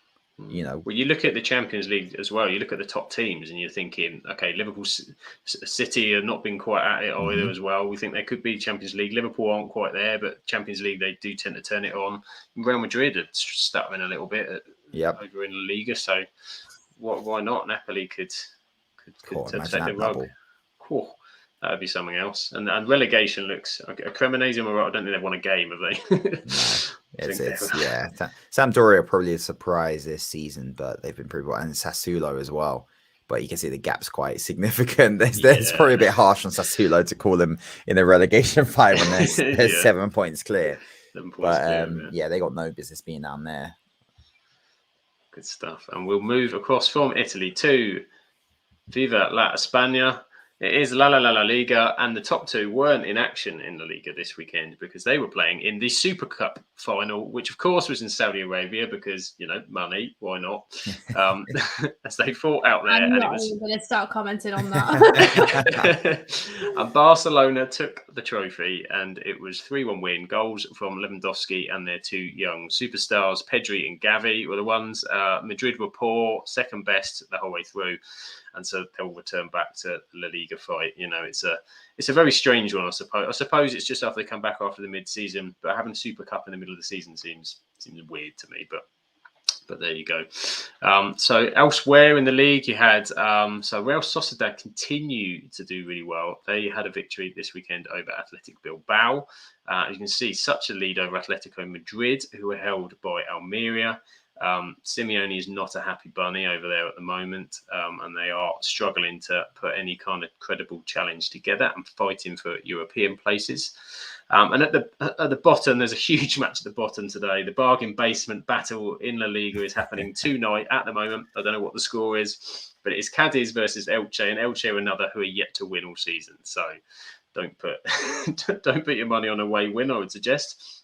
you know. Well, you look at the Champions League as well. You look at the top teams, and you're thinking, okay, Liverpool, City have not been quite at it either as well. We think they could be Champions League. Liverpool aren't quite there, but Champions League they do tend to turn it on. Real Madrid are stuttering a little bit over in La Liga. So why not? Napoli could take the rug. Cool. That would be something else. And relegation looks Cremonese. I don't think they've won a game, have they? No. Sampdoria are probably a surprise this season, but they've been pretty well, and Sassuolo as well. But you can see the gap's quite significant. There's probably a bit harsh on Sassuolo to call them in the relegation fight when there's 7 points clear. 7 points clear, they got no business being down there. Good stuff. And we'll move across from Italy to Viva la España. It is La Liga, and the top 2 weren't in action in La Liga this weekend because they were playing in the Super Cup final, which of course was in Saudi Arabia because, money, why not? As they fought out there. I'm not even going to start commenting on that. And Barcelona took the trophy, and it was 3-1 win. Goals from Lewandowski and their 2 young superstars, Pedri and Gavi, were the ones. Madrid were poor, second best the whole way through. And so they'll return back to La Liga Liga fight. It's a very strange one, I suppose. I suppose it's just after they come back after the mid-season, but having a Super Cup in the middle of the season seems weird to me. But there you go. So elsewhere in the league, you had so Real Sociedad continue to do really well. They had a victory this weekend over Athletic Bilbao. You can see such a lead over Atletico Madrid, who are held by Almeria. Simeone is not a happy bunny over there at the moment, and they are struggling to put any kind of credible challenge together and fighting for European places. And at the bottom, there's a huge match at the bottom today. The bargain basement battle in La Liga is happening tonight at the moment. I don't know what the score is, but it is Cadiz versus Elche, and Elche are another who are yet to win all season. So don't put your money on a away win, I would suggest.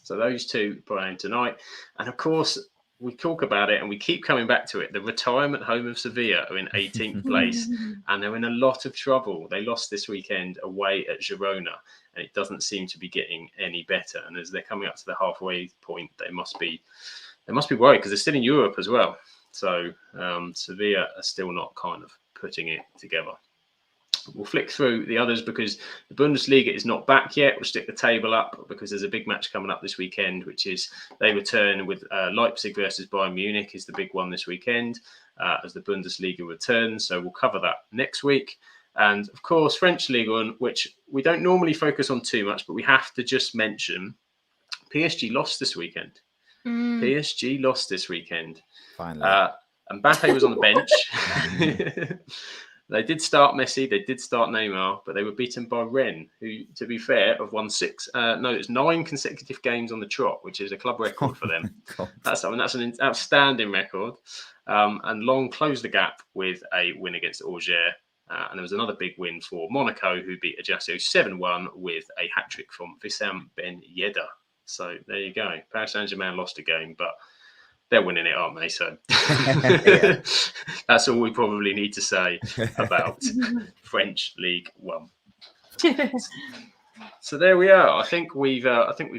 So those two playing tonight, and of course, we talk about it and we keep coming back to it. The retirement home of Sevilla are in 18th place and they're in a lot of trouble. They lost this weekend away at Girona and it doesn't seem to be getting any better. And as they're coming up to the halfway point, they must be worried because they're still in Europe as well. So Sevilla are still not kind of putting it together. We'll flick through the others because the Bundesliga is not back yet. We'll stick the table up because there's a big match coming up this weekend, which is they return with Leipzig versus Bayern Munich is the big one this weekend as the Bundesliga returns. So we'll cover that next week. And of course, French Ligue 1, which we don't normally focus on too much, but we have to just mention PSG lost this weekend. PSG lost this weekend. Finally. Mbappe was on the bench. They did start Messi, they did start Neymar, but they were beaten by Rennes, who, to be fair, have won 9 consecutive games on the trot, which is a club record for them. That's an outstanding record. And Lyon closed the gap with a win against Angers. And there was another big win for Monaco, who beat Ajaccio 7-1 with a hat-trick from Wissam Ben Yedder. So there you go. Paris Saint-Germain lost a game, but they're winning it, aren't they? So that's all we probably need to say about French League 1. So there we are. I think we've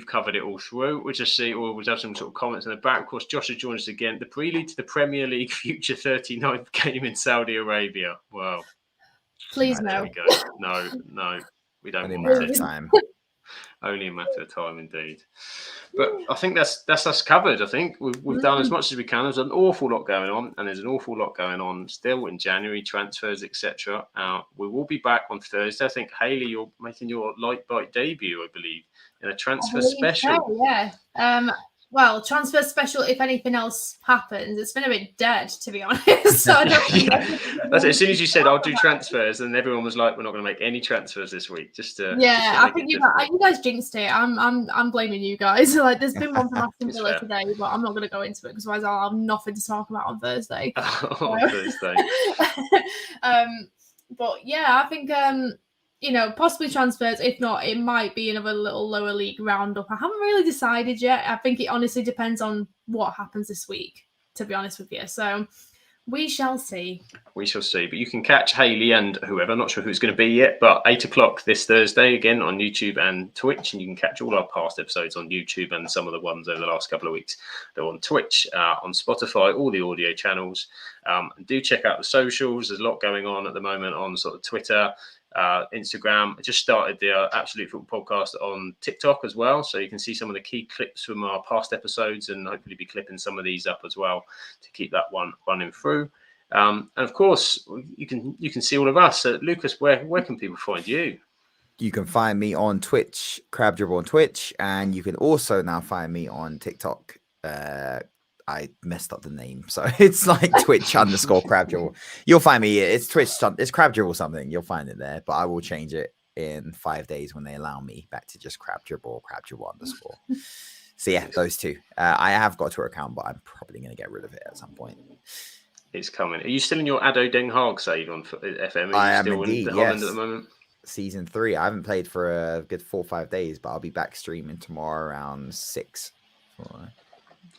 covered it all through. We'll just see, or we'll have some sort of comments in the back. Of course, Josh has joined us again. The prelude to the Premier League future 39th game in Saudi Arabia. Wow. Please no. No, we don't Only want a matter it. of time. Only a matter of time, indeed. But I think that's us covered. I think we've done as much as we can. There's an awful lot going on, and there's an awful lot going on still in January, transfers, etc. We will be back on Thursday. I think, Hayley, you're making your Light Bite debut, I believe, in a transfer special. So, yeah. Well, transfer special, if anything else happens. It's been a bit dead, to be honest. So I don't That's it. As soon as you said I'll do transfers, and everyone was like, "We're not going to make any transfers this week." I think you guys jinxed it. I'm blaming you guys. Like, there's been one from Aston Villa today, but I'm not going to go into it because otherwise I'll have nothing to talk about on Thursday. Thursday. But yeah, I think possibly transfers. If not, it might be another little lower league roundup. I haven't really decided yet. I think it honestly depends on what happens this week, to be honest with you. So we shall see. We shall see. But you can catch Hayley and whoever, not sure who it's going to be yet, but 8:00 this Thursday again on YouTube and Twitch. And you can catch all our past episodes on YouTube and some of the ones over the last couple of weeks. They're on Twitch, on Spotify, all the audio channels. Do check out the socials. There's a lot going on at the moment on sort of Twitter, Instagram. I just started the Absolute Football Podcast on TikTok as well, so you can see some of the key clips from our past episodes and hopefully be clipping some of these up as well to keep that one running through. And of course, you can see all of us. Lucas, where can people find you? You can find me on Twitch, Crabdribble on Twitch, and you can also now find me on TikTok. I messed up the name, so it's like Twitch _Crabdribble. You'll find me. It's Twitch. It's Crabdribble something. You'll find it there, but I will change it in 5 days when they allow me back to just Crabdribble _. So yeah, those two. I have got a Twitter account, but I'm probably going to get rid of it at some point. It's coming. Are you still in your Ado Den Haag save on FM? I am indeed. In Holland at the moment? Season 3. I haven't played for a good 4 or 5 days, but I'll be back streaming tomorrow around 6.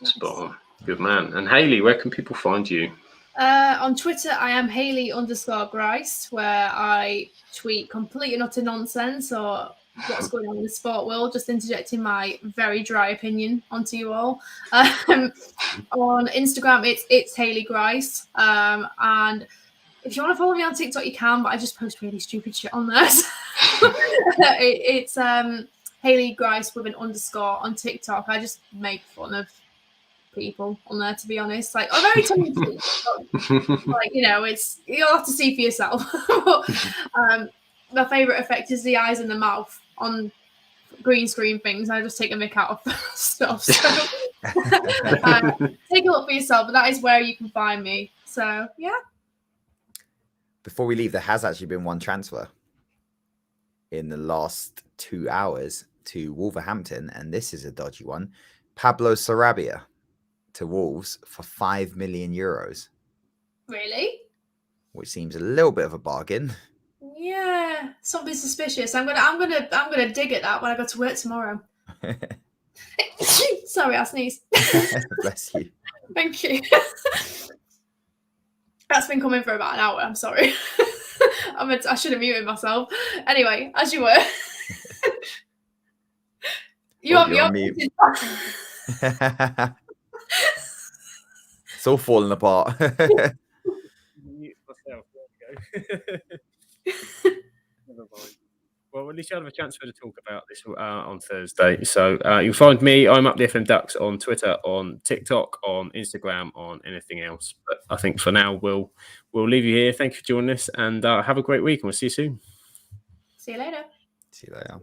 Spot on. Good man. And Hayley, where can people find you? On Twitter, I am Hayley _Grice, where I tweet complete and utter nonsense or what's going on in the sport world, just interjecting my very dry opinion onto you all. On Instagram, it's Hayley Grice. And if you want to follow me on TikTok, you can, but I just post really stupid shit on there. So it's Hayley Grice with an _ on TikTok. I just make fun of people on there, to be honest. Like, I'm very talented. Like, it's, you'll have to see for yourself. My favourite effect is the eyes and the mouth on green screen things. I just take a mick out of stuff. So take a look for yourself, but that is where you can find me. So yeah. Before we leave, there has actually been one transfer in the last 2 hours to Wolverhampton, and this is a dodgy one. Pablo Sarabia to Wolves for €5 million. Really? Which seems a little bit of a bargain. Yeah, something suspicious. I'm gonna dig at that when I go to work tomorrow. Sorry, I sneezed. Bless you. Thank you. That's been coming for about an hour. I'm sorry. I should have muted myself. Anyway, as you were. You're mute. It's all falling apart. Mute myself. There we go. Never mind. Well, at least you have a chance to talk about this on Thursday. So you'll find me. I'm up the FM Ducks on Twitter, on TikTok, on Instagram, on anything else. But I think for now we'll leave you here. Thank you for joining us, and have a great week. And we'll see you soon. See you later. See you later.